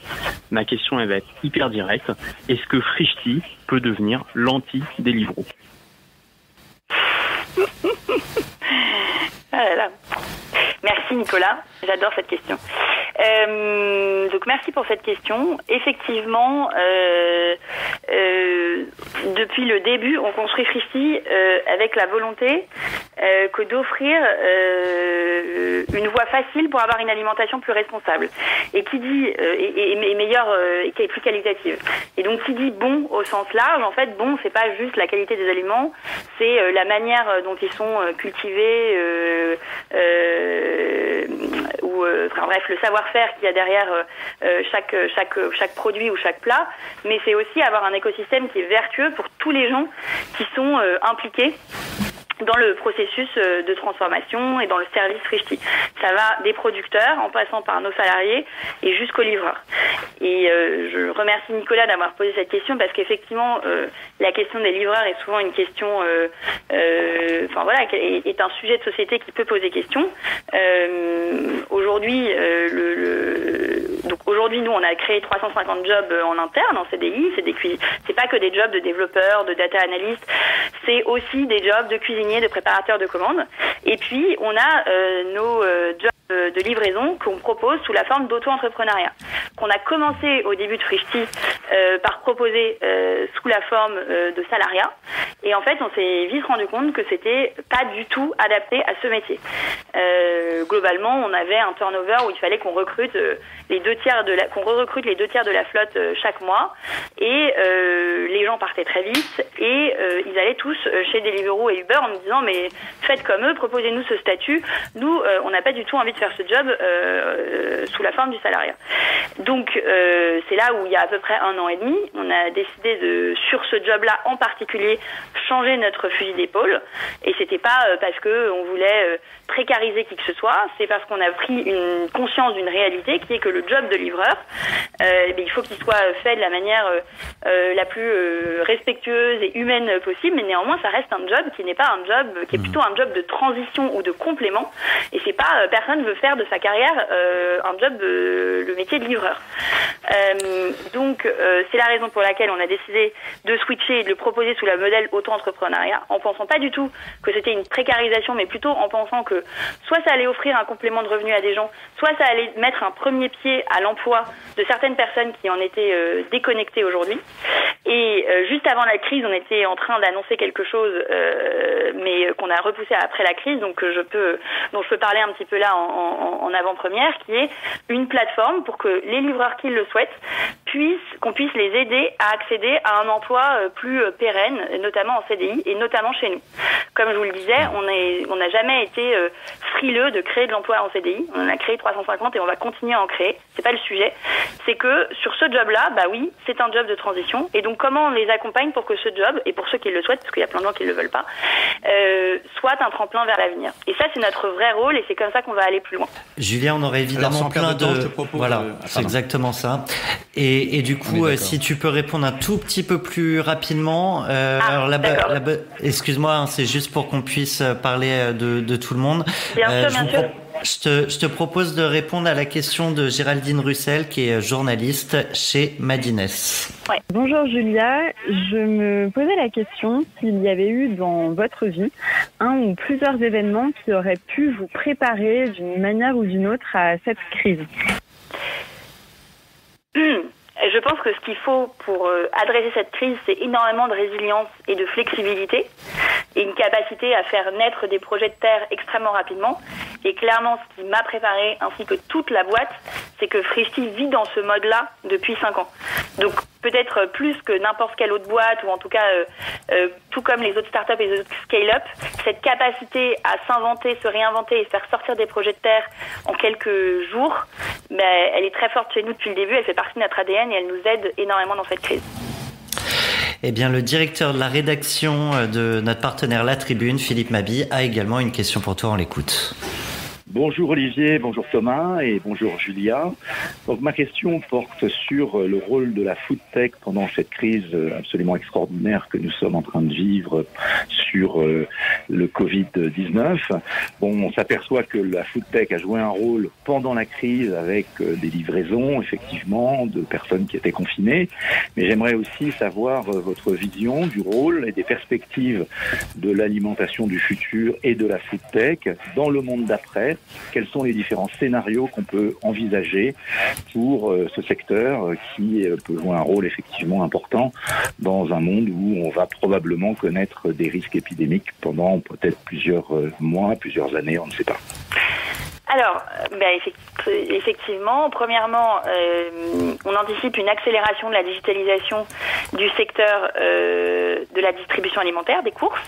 Ma question, elle va être hyper directe. Est-ce que Frishti peut devenir l'anti-Deliveroo?
Ah là là. Merci Nicolas, j'adore cette question. Donc merci pour cette question. Effectivement, depuis le début, on construit Frishti avec la volonté que d'offrir une voie facile pour avoir une alimentation plus responsable et qui dit et meilleure et qui est plus qualitative. Et donc qui dit bon au sens large, en fait bon c'est pas juste la qualité des aliments, c'est la manière dont ils sont cultivés ou enfin bref le savoir-faire qu'il y a derrière chaque produit ou chaque plat, mais c'est aussi avoir un écosystème qui est vertueux pour tous les gens qui sont impliqués dans le processus de transformation et dans le service Frishti. Ça va des producteurs en passant par nos salariés et jusqu'aux livreurs. Et je remercie Nicolas d'avoir posé cette question parce qu'effectivement la question des livreurs est souvent une question est un sujet de société qui peut poser question. Aujourd'hui nous on a créé 350 jobs en interne en CDI, c'est pas que des jobs de développeurs, de data analystes, c'est aussi des jobs de cuisiniers, de préparateurs de commandes. Et puis, on a nos jobs de livraison qu'on propose sous la forme d'auto-entrepreneuriat, qu'on a commencé au début de Frishti par proposer sous la forme de salariat. Et en fait, on s'est vite rendu compte que c'était pas du tout adapté à ce métier. Globalement, on avait un turnover où il fallait qu'on recrute les 2 tiers de la flotte chaque mois, et les gens partaient très vite et ils allaient tous chez Deliveroo et Uber en nous disant mais faites comme eux, proposez-nous ce statut. Nous, on n'a pas du tout envie de faire ce job sous la forme du salariat. Donc c'est là où il y a à peu près 1 an et demi, on a décidé de, sur ce job-là en particulier, changer notre fusil d'épaule. Et c'était pas parce que on voulait précariser qui que ce soit, c'est parce qu'on a pris une conscience d'une réalité qui est que le job de livreur, il faut qu'il soit fait de la manière la plus respectueuse et humaine possible, mais néanmoins ça reste un job qui n'est pas un job, qui est plutôt un job de transition ou de complément, et c'est pas personne veut faire de sa carrière un job le métier de livreur. Donc c'est la raison pour laquelle on a décidé de switcher et de le proposer sous la modèle auto-entrepreneuriat, en pensant pas du tout que c'était une précarisation, mais plutôt en pensant que soit ça allait offrir un complément de revenu à des gens, soit ça allait mettre un premier pied à l'emploi de certaines personnes qui en étaient déconnectées aujourd'hui. Et juste avant la crise, on était en train d'annoncer quelque chose, mais qu'on a repoussé après la crise, donc dont je peux parler un petit peu là en avant-première, qui est une plateforme pour que les livreurs qui le souhaitent qu'on puisse les aider à accéder à un emploi plus pérenne, notamment en CDI et notamment chez nous. Comme je vous le disais, on n'a jamais été frileux de créer de l'emploi en CDI. On en a créé 350 et on va continuer à en créer. C'est pas le sujet. C'est que sur ce job-là, oui, c'est un job de transition. Et donc, comment on les accompagne pour que ce job, et pour ceux qui le souhaitent, parce qu'il y a plein de gens qui ne le veulent pas, soit un tremplin vers l'avenir. Et ça, c'est notre vrai rôle et c'est comme ça qu'on va aller plus loin.
Julien, on aurait évidemment plein de... Voilà, c'est exactement ça. Et du coup, si tu peux répondre un tout petit peu plus rapidement. Alors là-bas, excuse-moi, c'est juste pour qu'on puisse parler de tout le monde.
Bien sûr.
Je te propose de répondre à la question de Géraldine Russel, qui est journaliste chez Madines.
Ouais. Bonjour Julia, je me posais la question s'il y avait eu dans votre vie un ou plusieurs événements qui auraient pu vous préparer d'une manière ou d'une autre à cette crise.
Je pense que ce qu'il faut pour adresser cette crise, c'est énormément de résilience et de flexibilité et une capacité à faire naître des projets de terre extrêmement rapidement. Et clairement, ce qui m'a préparé, ainsi que toute la boîte, c'est que Frishti vit dans ce mode-là depuis 5 ans. Donc peut-être plus que n'importe quelle autre boîte, ou en tout cas tout comme les autres startups et les autres scale-up, cette capacité à s'inventer, se réinventer et faire sortir des projets de terre en quelques jours, elle est très forte chez nous depuis le début, elle fait partie de notre ADN et elle nous aide énormément dans cette crise.
Eh bien, le directeur de la rédaction de notre partenaire La Tribune, Philippe Mabi, a également une question pour toi, on l'écoute.
Bonjour Olivier, bonjour Thomas et bonjour Julia. Donc ma question porte sur le rôle de la food tech pendant cette crise absolument extraordinaire que nous sommes en train de vivre sur le Covid-19. Bon, on s'aperçoit que la food tech a joué un rôle pendant la crise avec des livraisons, effectivement, de personnes qui étaient confinées. Mais j'aimerais aussi savoir votre vision du rôle et des perspectives de l'alimentation du futur et de la food tech dans le monde d'après. Quels sont les différents scénarios qu'on peut envisager pour ce secteur qui peut jouer un rôle effectivement important dans un monde où on va probablement connaître des risques épidémiques pendant peut-être plusieurs mois, plusieurs années, on ne sait pas.
Alors, effectivement, premièrement, on anticipe une accélération de la digitalisation du secteur de la distribution alimentaire, des courses.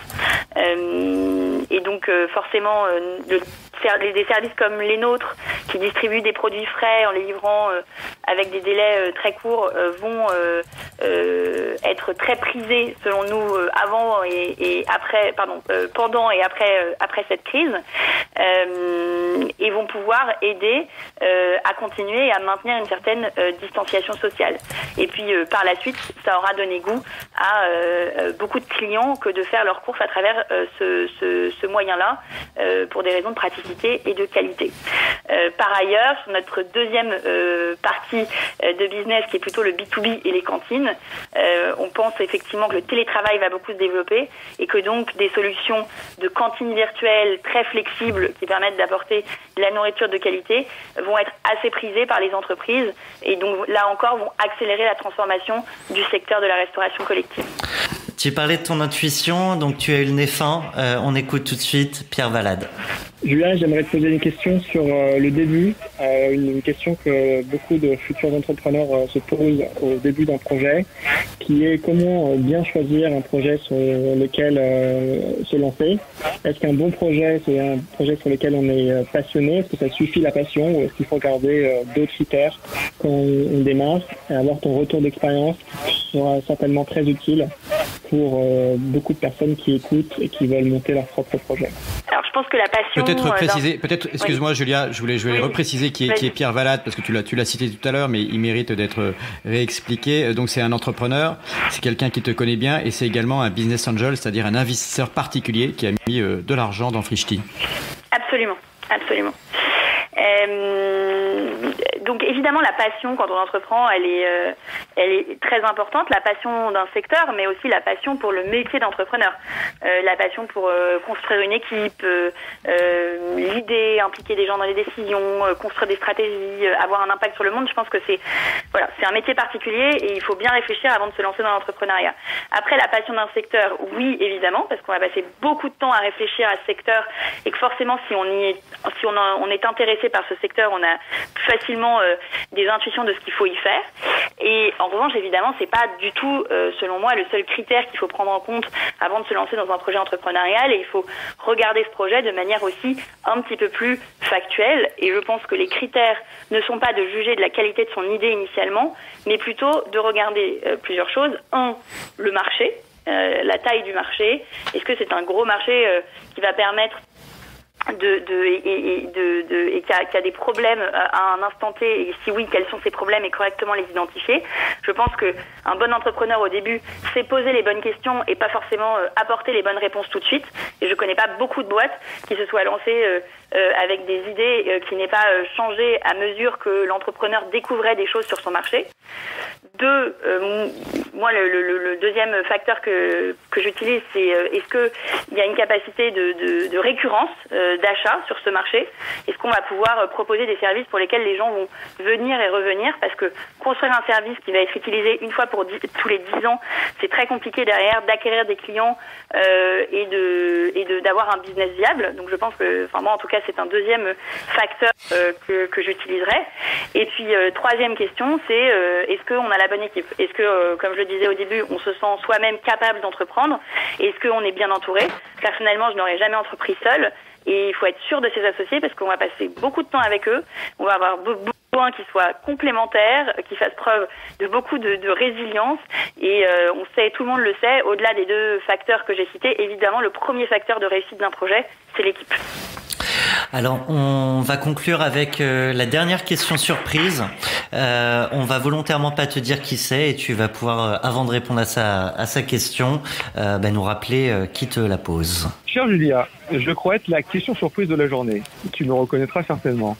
Et donc, forcément, des services comme les nôtres, qui distribuent des produits frais en les livrant avec des délais très courts, vont être très prisés, selon nous, avant et après, pendant et après cette crise. Et vont pouvoir aider à continuer et à maintenir une certaine distanciation sociale. Et puis par la suite, ça aura donné goût à beaucoup de clients que de faire leurs courses à travers ce moyen-là pour des raisons de praticité et de qualité. Par ailleurs, sur notre deuxième partie de business, qui est plutôt le B2B et les cantines, on pense effectivement que le télétravail va beaucoup se développer et que donc des solutions de cantines virtuelles très flexibles qui permettent d'apporter de la nourriture de qualité vont être assez prisées par les entreprises et donc là encore vont accélérer la transformation du secteur de la restauration collective.
Tu parlais de ton intuition, donc tu as eu le nez fin. On écoute tout de suite Pierre Valade.
Julien, j'aimerais te poser une question sur le début, une question que beaucoup de futurs entrepreneurs se posent au début d'un projet, qui est comment bien choisir un projet sur lequel se lancer. Est-ce qu'un bon projet, c'est un projet sur lequel on est passionné? Est-ce que ça suffit la passion ou est-ce qu'il faut regarder d'autres critères quand on démarre et avoir ton retour d'expérience qui sera certainement très utile pour beaucoup de personnes qui écoutent et qui veulent monter leur propre projet?
Alors, je pense que la passion...
Excuse-moi
oui.
Julia, je voulais repréciser qui est Pierre Valade, parce que tu l'as cité tout à l'heure, mais il mérite d'être réexpliqué. Donc c'est un entrepreneur, c'est quelqu'un qui te connaît bien, et c'est également un business angel, c'est-à-dire un investisseur particulier qui a mis de l'argent dans Frishti.
Absolument. Donc évidemment la passion quand on entreprend elle est très importante, la passion d'un secteur mais aussi la passion pour le métier d'entrepreneur, la passion pour construire une équipe, l'idée, impliquer des gens dans les décisions, construire des stratégies, avoir un impact sur le monde. Je pense que c'est un métier particulier et il faut bien réfléchir avant de se lancer dans l'entrepreneuriat. Après la passion d'un secteur, oui évidemment, parce qu'on va passer beaucoup de temps à réfléchir à ce secteur et que forcément si on est intéressé par ce secteur, on a plus facilement des intuitions de ce qu'il faut y faire. Et en revanche, évidemment, c'est pas du tout, selon moi, le seul critère qu'il faut prendre en compte avant de se lancer dans un projet entrepreneurial. Et il faut regarder ce projet de manière aussi un petit peu plus factuelle. Et je pense que les critères ne sont pas de juger de la qualité de son idée initialement, mais plutôt de regarder plusieurs choses. Un, le marché, la taille du marché. Est-ce que c'est un gros marché qui va permettre et qui a des problèmes à un instant T, et si oui, quels sont ces problèmes et correctement les identifier. Je pense que un bon entrepreneur au début sait poser les bonnes questions et pas forcément apporter les bonnes réponses tout de suite. Et je connais pas beaucoup de boîtes qui se soient lancées avec des idées qui n'aient pas changé à mesure que l'entrepreneur découvrait des choses sur son marché. Deux, moi le deuxième facteur que j'utilise, c'est est-ce que il y a une capacité de récurrence d'achat sur ce marché? Est-ce qu'on va pouvoir proposer des services pour lesquels les gens vont venir et revenir? Parce que construire un service qui va être utilisé une fois tous les 10 ans, c'est très compliqué derrière d'acquérir des clients et d'avoir un business viable. Donc je pense que, moi en tout cas, c'est un deuxième facteur que j'utiliserai. Et puis troisième question, c'est est-ce qu'on a la bonne équipe? Est-ce que, comme je le disais au début, on se sent soi-même capable d'entreprendre? Est-ce qu'on est bien entouré? Personnellement, je n'aurais jamais entrepris seule. Et il faut être sûr de ses associés parce qu'on va passer beaucoup de temps avec eux. On va avoir besoin qu'ils soient complémentaires, qu'ils fassent preuve de beaucoup de résilience. Et tout le monde le sait, au-delà des deux facteurs que j'ai cités, évidemment, le premier facteur de réussite d'un projet, c'est l'équipe.
Alors, on va conclure avec la dernière question surprise. On va volontairement pas te dire qui c'est et tu vas pouvoir, avant de répondre à sa question, nous rappeler qui te la pose.
Cher Julia, je crois être la question surprise de la journée. Tu me reconnaîtras certainement.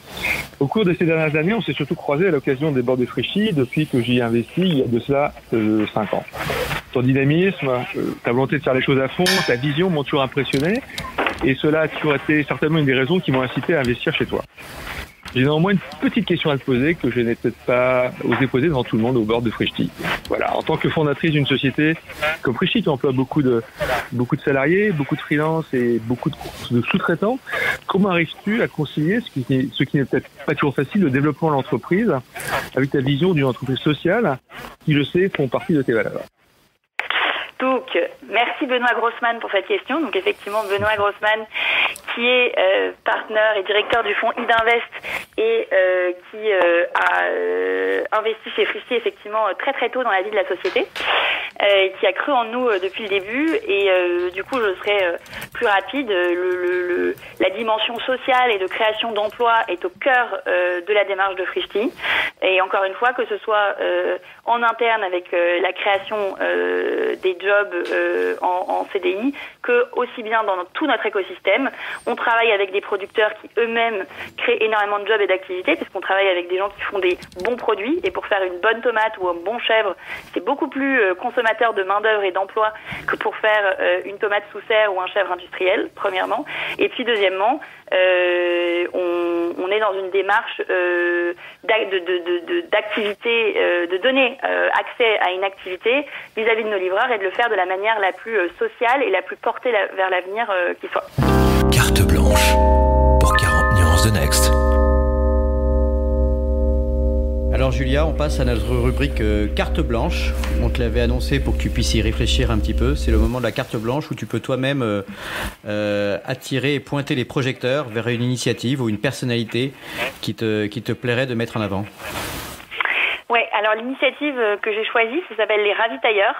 Au cours de ces dernières années, on s'est surtout croisés à l'occasion des bords de Frishti depuis que j'y ai investi il y a de cela 5 ans. Ton dynamisme, ta volonté de faire les choses à fond, ta vision m'ont toujours impressionné. Et cela a toujours été certainement une des raisons qui m'ont incité à investir chez toi. J'ai néanmoins une petite question à te poser que je n'ai peut-être pas osé poser devant tout le monde au bord de Frishti. Voilà, en tant que fondatrice d'une société comme Frishti, tu emploies beaucoup de salariés, beaucoup de freelance et beaucoup de sous-traitants. Comment arrives-tu à concilier ce qui n'est peut-être pas toujours facile, le développement de l'entreprise, avec ta vision d'une entreprise sociale qui, je sais, font partie de tes valeurs?
Donc, merci Benoît Grossman pour cette question. Donc, effectivement, Benoît Grossman, qui est partenaire et directeur du fonds Idinvest et qui a investi chez Frishti effectivement très très tôt dans la vie de la société, qui a cru en nous depuis le début. Et du coup, je serai plus rapide. La dimension sociale et de création d'emplois est au cœur de la démarche de Frishti. Et encore une fois, que ce soit en interne avec la création des jobs en CDI, que aussi bien dans tout notre écosystème. On travaille avec des producteurs qui eux-mêmes créent énormément de jobs et d'activités, parce qu'on travaille avec des gens qui font des bons produits. Et pour faire une bonne tomate ou un bon chèvre, c'est beaucoup plus consommateur de main-d'œuvre et d'emploi que pour faire une tomate sous serre ou un chèvre industriel, premièrement. Et puis deuxièmement, on on est dans une démarche d'activité, de donner accès à une activité vis-à-vis de nos livreurs et de le faire de la manière la plus sociale et la plus portée vers l'avenir qui soit.
Carte blanche pour 40 nuances de Next.
Alors Julia, on passe à notre rubrique carte blanche. On te l'avait annoncé pour que tu puisses y réfléchir un petit peu. C'est le moment de la carte blanche où tu peux toi-même attirer et pointer les projecteurs vers une initiative ou une personnalité qui te plairait de mettre en avant.
Ouais, alors l'initiative que j'ai choisie, ça s'appelle les Ravitailleurs.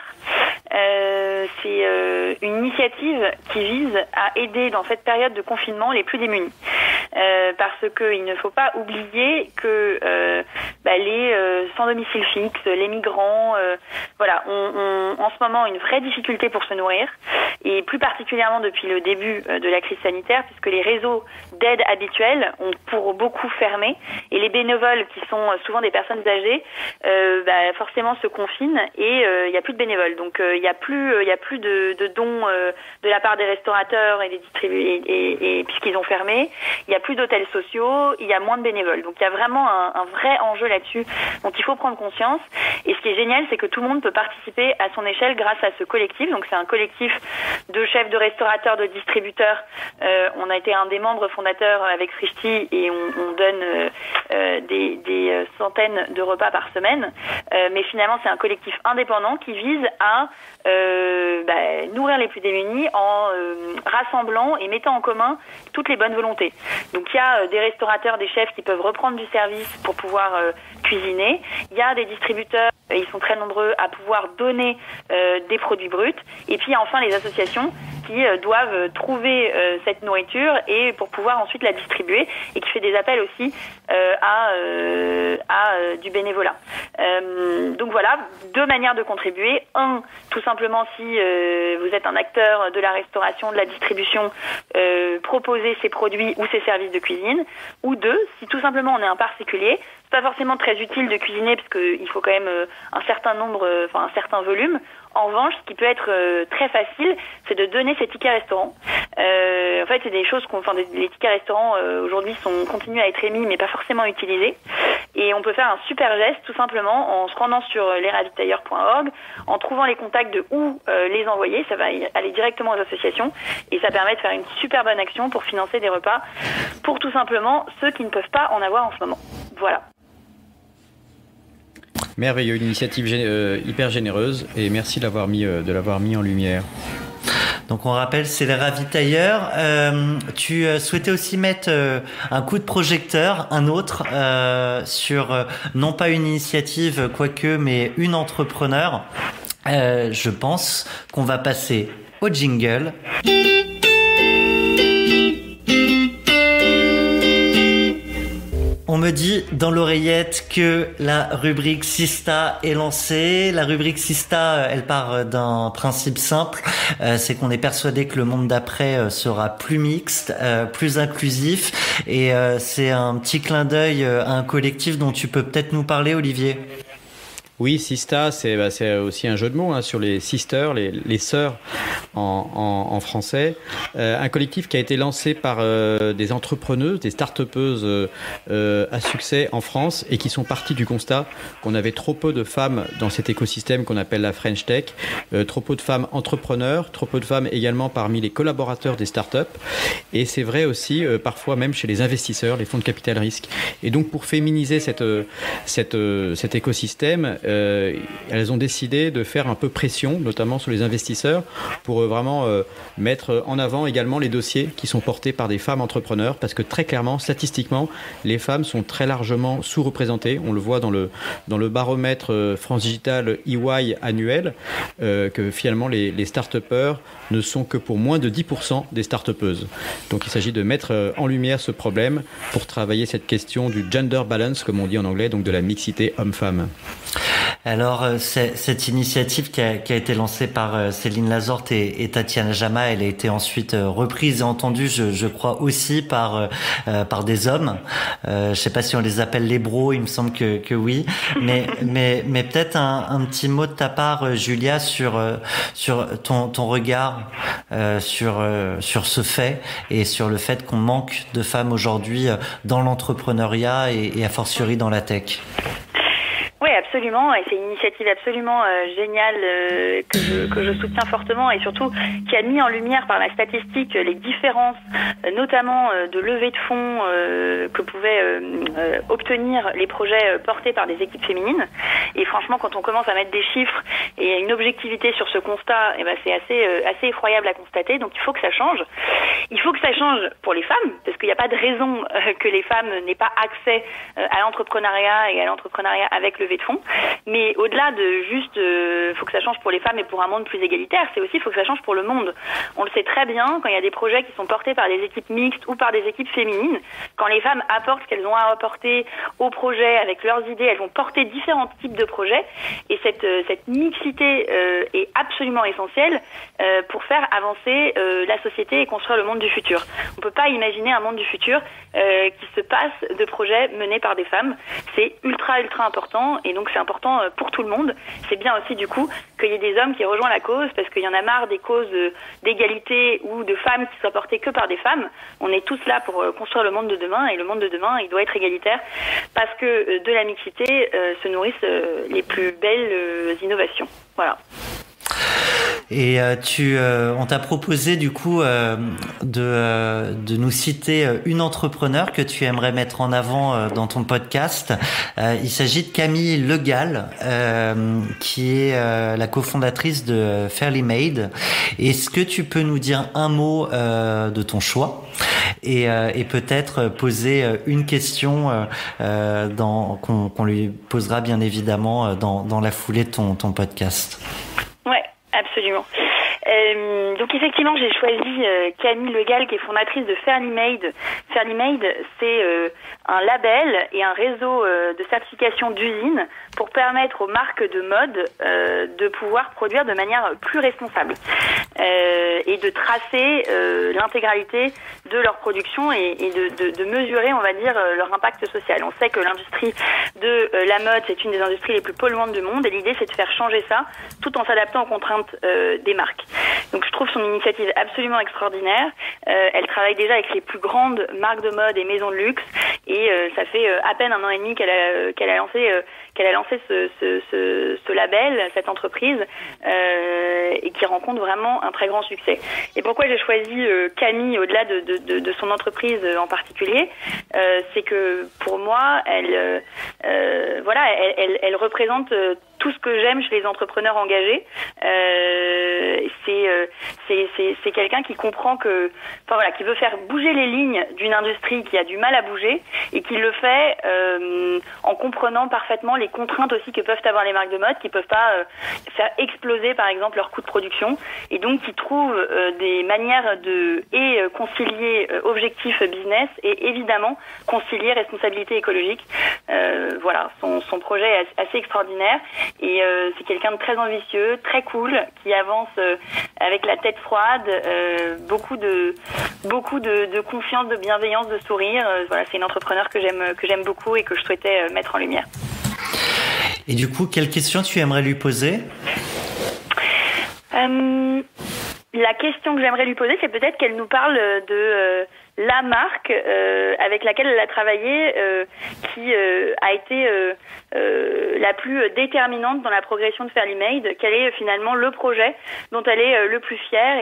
C'est une initiative qui vise à aider dans cette période de confinement les plus démunis. Parce qu'il ne faut pas oublier que les sans domicile fixe, les migrants, ont en ce moment une vraie difficulté pour se nourrir, et plus particulièrement depuis le début de la crise sanitaire, puisque les réseaux d'aide habituels ont pour beaucoup fermé, et les bénévoles, qui sont souvent des personnes âgées, forcément se confinent, et il n'y a plus de bénévoles. Donc il n'y a plus de dons de la part des restaurateurs et des distributeurs, et puisqu'ils ont fermé, il n'y a plus d'hôtels sociaux, il y a moins de bénévoles. Donc il y a vraiment un vrai enjeu là-dessus dont il faut prendre conscience. Et ce qui est génial, c'est que tout le monde peut participer à son échelle grâce à ce collectif. Donc c'est un collectif de chefs de restaurateurs, de distributeurs. On a été un des membres fondateurs avec Frishti, et on donne des centaines de repas par semaine. Mais finalement, c'est un collectif indépendant qui vise à nourrir les plus démunis en rassemblant et mettant en commun toutes les bonnes volontés. Donc il y a des restaurateurs, des chefs qui peuvent reprendre du service pour pouvoir cuisiner. Il y a des distributeurs, et ils sont très nombreux, à pouvoir donner des produits bruts. Et puis enfin les associations qui doivent trouver cette nourriture et pour pouvoir ensuite la distribuer, et qui fait des appels aussi à du bénévolat. Donc voilà, deux manières de contribuer. Un, tout simplement, si vous êtes un acteur de la restauration, de la distribution, proposer ses produits ou ses services de cuisine. Ou deux, si tout simplement on est un particulier, c'est pas forcément très utile de cuisiner parce qu'il faut quand même un certain volume. En revanche, ce qui peut être très facile, c'est de donner ses tickets restaurants. En fait, c'est des choses les tickets restaurants aujourd'hui continuent à être émis, mais pas forcément utilisés. Et on peut faire un super geste, tout simplement, en se rendant sur lesravitailleurs.org, en trouvant les contacts de où les envoyer. Ça va aller directement aux associations, et ça permet de faire une super bonne action pour financer des repas pour tout simplement ceux qui ne peuvent pas en avoir en ce moment. Voilà.
Merveilleux, une initiative hyper généreuse, et merci de l'avoir mis en lumière.
Donc on rappelle, c'est les Ravitailleurs. Tu souhaitais aussi mettre un coup de projecteur, un autre, sur non pas une initiative, quoique, mais une entrepreneur. Je pense qu'on va passer au jingle. On me dit dans l'oreillette que la rubrique Sista est lancée. La rubrique Sista, elle part d'un principe simple, c'est qu'on est persuadé que le monde d'après sera plus mixte, plus inclusif, et c'est un petit clin d'œil à un collectif dont tu peux peut-être nous parler, Olivier.
Oui, Sista, c'est aussi un jeu de mots sur les sisters, les sœurs en français. Un collectif qui a été lancé par des entrepreneuses, des start-upeuses à succès en France, et qui sont parties du constat qu'on avait trop peu de femmes dans cet écosystème qu'on appelle la French Tech, trop peu de femmes entrepreneurs, trop peu de femmes également parmi les collaborateurs des start-up, et c'est vrai aussi parfois même chez les investisseurs, les fonds de capital risque. Et donc pour féminiser cet écosystème, elles ont décidé de faire un peu pression, notamment sur les investisseurs, pour vraiment mettre en avant également les dossiers qui sont portés par des femmes entrepreneurs, parce que très clairement, statistiquement, les femmes sont très largement sous-représentées. On le voit dans le baromètre France Digital EY annuel, que finalement les start-upers ne sont que pour moins de 10% des start-upeuses. Donc il s'agit de mettre en lumière ce problème pour travailler cette question du gender balance, comme on dit en anglais, donc de la mixité homme-femme.
Alors, cette initiative qui a été lancée par Céline Lazorte et Tatiana Jama, elle a été ensuite reprise et entendue, je crois aussi par des hommes. Je sais pas si on les appelle les bros, il me semble que oui. Mais peut-être un petit mot de ta part, Julia, sur ton regard sur ce fait et sur le fait qu'on manque de femmes aujourd'hui dans l'entrepreneuriat et a fortiori dans la tech.
Oui, absolument, et c'est une initiative absolument géniale que je soutiens fortement, et surtout qui a mis en lumière par la statistique les différences, notamment de levée de fonds que pouvaient obtenir les projets portés par des équipes féminines. Et franchement, quand on commence à mettre des chiffres et une objectivité sur ce constat, c'est assez effroyable à constater. Donc il faut que ça change. Il faut que ça change pour les femmes, parce qu'il n'y a pas de raison que les femmes n'aient pas accès à l'entrepreneuriat et à l'entrepreneuriat avec levée de fonds. Mais au-delà de juste faut que ça change pour les femmes et pour un monde plus égalitaire, c'est aussi faut que ça change pour le monde. On le sait très bien, quand il y a des projets qui sont portés par des équipes mixtes ou par des équipes féminines, quand les femmes apportent ce qu'elles ont à apporter au projet avec leurs idées, elles vont porter différents types de projets, et cette mixité est absolument essentielle pour faire avancer la société et construire le monde du futur. On peut pas imaginer un monde du futur qui se passe de projets menés par des femmes. C'est ultra important, et donc c'est important pour tout le monde. C'est bien aussi du coup qu'il y ait des hommes qui rejoignent la cause, parce qu'il y en a marre des causes d'égalité ou de femmes qui soient portées que par des femmes. On est tous là pour construire le monde de demain, et le monde de demain, il doit être égalitaire, parce que de la mixité se nourrissent les plus belles innovations. Voilà.
Et on t'a proposé du coup de nous citer une entrepreneur que tu aimerais mettre en avant dans ton podcast. Il s'agit de Camille Legall, qui est la cofondatrice de Fairly Made. Est-ce que tu peux nous dire un mot de ton choix et peut-être poser une question qu'on lui posera bien évidemment dans la foulée de ton podcast?
Ouais, absolument. Donc effectivement, j'ai choisi Camille Legall, qui est fondatrice de Fairly Made. Fairly Made, c'est un label et un réseau de certification d'usines pour permettre aux marques de mode de pouvoir produire de manière plus responsable et de tracer l'intégralité de leur production et de mesurer, on va dire, leur impact social. On sait que l'industrie de la mode, c'est une des industries les plus polluantes du monde, et l'idée, c'est de faire changer ça tout en s'adaptant aux contraintes des marques. Donc je trouve son initiative absolument extraordinaire. Elle travaille déjà avec les plus grandes marques de mode et maisons de luxe, et ça fait à peine 1 an et demi qu'elle a lancé ce label, cette entreprise, et qui rencontre vraiment un très grand succès. Et pourquoi j'ai choisi Camille au-delà de son entreprise en particulier, c'est que pour moi, elle représente tout ce que j'aime chez les entrepreneurs engagés. C'est quelqu'un qui comprend qui veut faire bouger les lignes d'une industrie qui a du mal à bouger, et qui le fait en comprenant parfaitement les contraintes aussi que peuvent avoir les marques de mode, qui peuvent pas faire exploser par exemple leurs coûts de production, et donc qui trouve des manières de concilier objectifs business et évidemment concilier responsabilité écologique. Son projet est assez extraordinaire, et c'est quelqu'un de très ambitieux, très cool, qui avance avec la tête froide, beaucoup de confiance, de bienveillance, de sourire. C'est une entrepreneur que j'aime beaucoup et que je souhaitais mettre en lumière.
Et du coup, quelle question tu aimerais lui poser ?
La question que j'aimerais lui poser, c'est peut-être qu'elle nous parle de la marque avec laquelle elle a travaillé, qui a été la plus déterminante dans la progression de Fairly Made. Quel est finalement le projet dont elle est le plus fière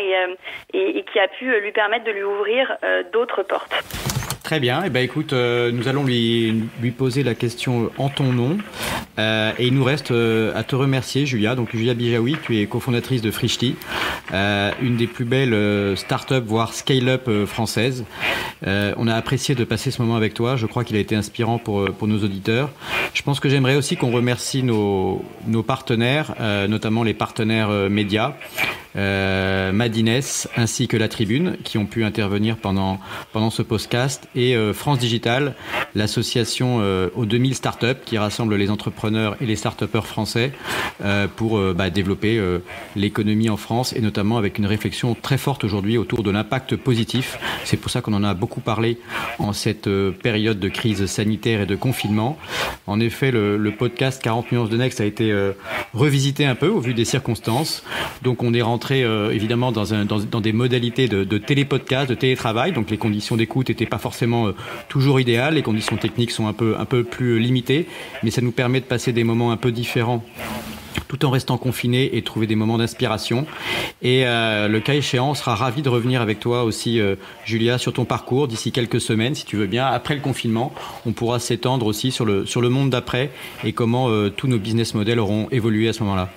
et qui a pu lui permettre de lui ouvrir d'autres portes.
Très bien. Écoute, nous allons lui poser la question en ton nom. Et il nous reste à te remercier, Julia. Donc, Julia Bijaoui, tu es cofondatrice de Frishti, une des plus belles start-up, voire scale-up françaises. On a apprécié de passer ce moment avec toi. Je crois qu'il a été inspirant pour nos auditeurs. Je pense que j'aimerais aussi qu'on remercie nos partenaires, notamment les partenaires médias. Madines ainsi que La Tribune qui ont pu intervenir pendant ce podcast et France Digital, l'association aux 2000 startups qui rassemble les entrepreneurs et les start-upers français pour développer l'économie en France et notamment avec une réflexion très forte aujourd'hui autour de l'impact positif. C'est pour ça qu'on en a beaucoup parlé en cette période de crise sanitaire et de confinement. En effet, le podcast 40 nuances de Next a été revisité un peu au vu des circonstances. Donc on est rentré évidemment dans des modalités de télépodcast, de télétravail. Donc les conditions d'écoute n'étaient pas forcément toujours idéales. Les conditions techniques sont un peu plus limitées. Mais ça nous permet de passer des moments un peu différents tout en restant confiné et trouver des moments d'inspiration. Et le cas échéant, on sera ravis de revenir avec toi aussi, Julia, sur ton parcours d'ici quelques semaines, si tu veux bien. Après le confinement, on pourra s'étendre aussi sur le monde d'après et comment tous nos business models auront évolué à ce moment-là.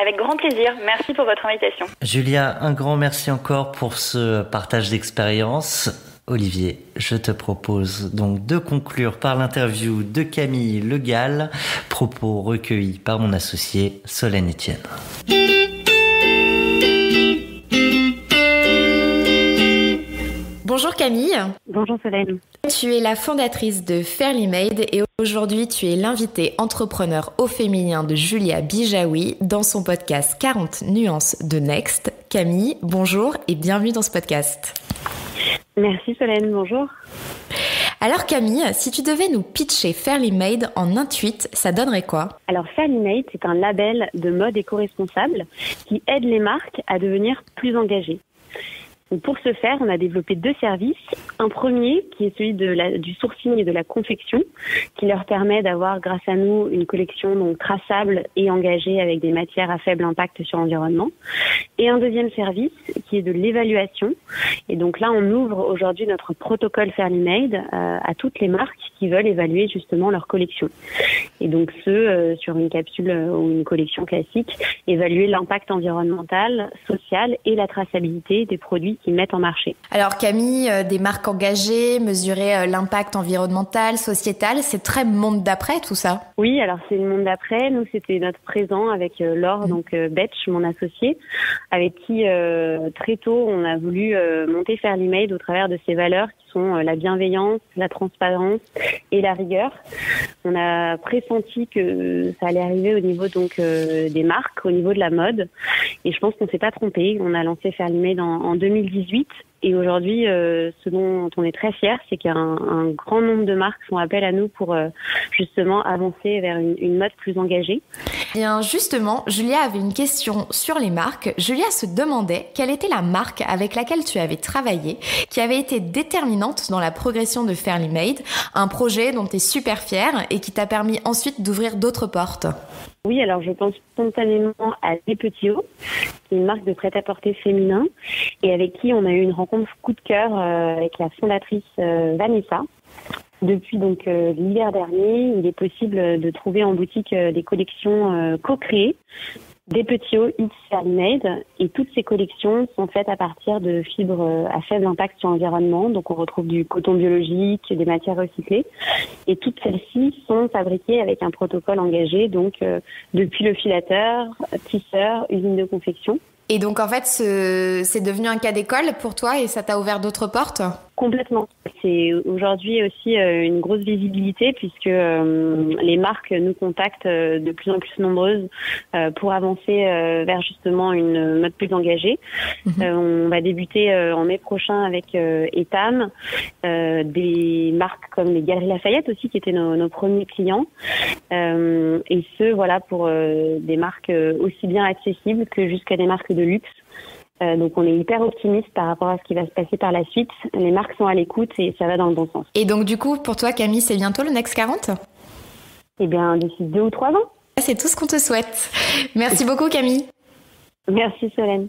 Avec grand plaisir. Merci pour votre invitation.
Julia, un grand merci encore pour ce partage d'expérience. Olivier, je te propose donc de conclure par l'interview de Camille Le Gall, propos recueillis par mon associé Solène Etienne.
Bonjour Camille.
Bonjour Solène.
Tu es la fondatrice de Fairly Made et aujourd'hui tu es l'invitée entrepreneur au féminin de Julia Bijaoui dans son podcast 40 nuances de Next. Camille, bonjour et bienvenue dans ce podcast.
Merci Solène, bonjour.
Alors Camille, si tu devais nous pitcher Fairly Made en un tweet, ça donnerait quoi ?
Alors Fairly Made, c'est un label de mode éco-responsable qui aide les marques à devenir plus engagées. Donc pour ce faire, on a développé 2 services. Un premier qui est celui du sourcing et de la confection, qui leur permet d'avoir grâce à nous une collection donc traçable et engagée avec des matières à faible impact sur l'environnement. Et un deuxième service qui est de l'évaluation. Et donc là, on ouvre aujourd'hui notre protocole Fairly Made à toutes les marques qui veulent évaluer justement leur collection. Et donc sur une capsule ou une collection classique, évaluer l'impact environnemental, social et la traçabilité des produits qui mettent en marché.
Alors Camille, des marques engagées, mesurer l'impact environnemental, sociétal, c'est très monde d'après tout ça.
Oui, alors c'est le monde d'après. Nous, c'était notre présent avec Laure, donc Betch, mon associé, avec qui très tôt on a voulu monter Fairly Made au travers de ses valeurs qui sont la bienveillance, la transparence et la rigueur. On a pressenti que ça allait arriver au niveau donc des marques, au niveau de la mode, et je pense qu'on s'est pas trompé. On a lancé Fairly Made en 2018. Et aujourd'hui, ce dont on est très fiers, c'est qu'il y a un grand nombre de marques font appel à nous pour justement avancer vers une mode plus engagée.
Bien justement, Julia avait une question sur les marques. Julia se demandait quelle était la marque avec laquelle tu avais travaillé, qui avait été déterminante dans la progression de Fairly Made, un projet dont tu es super fière et qui t'a permis ensuite d'ouvrir d'autres portes.
Oui, alors je pense spontanément à Les Petits Hauts, qui est une marque de prêt-à-porter féminin et avec qui on a eu une rencontre coup de cœur avec la fondatrice Vanessa. Depuis donc l'hiver dernier, il est possible de trouver en boutique des collections co-créées des Petits Hauts It's Fairly Made, et toutes ces collections sont faites à partir de fibres à faible impact sur l'environnement. Donc on retrouve du coton biologique, des matières recyclées, et toutes celles-ci sont fabriquées avec un protocole engagé, donc depuis le filateur, tisseur, usine de confection.
Et donc en fait, c'est devenu un cas d'école pour toi et ça t'a ouvert d'autres portes ?
Complètement. C'est aujourd'hui aussi une grosse visibilité puisque les marques nous contactent de plus en plus nombreuses pour avancer vers justement une mode plus engagée. On va débuter en mai prochain avec Etam, des marques comme les Galeries Lafayette aussi qui étaient nos premiers clients, et ce voilà pour des marques aussi bien accessibles que jusqu'à des marques de luxe. Donc on est hyper optimiste par rapport à ce qui va se passer par la suite. Les marques sont à l'écoute et ça va dans le bon sens.
Et donc du coup, pour toi Camille, c'est bientôt le Next 40 ?
Eh bien, d'ici 2 ou 3 ans.
C'est tout ce qu'on te souhaite. Merci beaucoup Camille.
Merci Solène.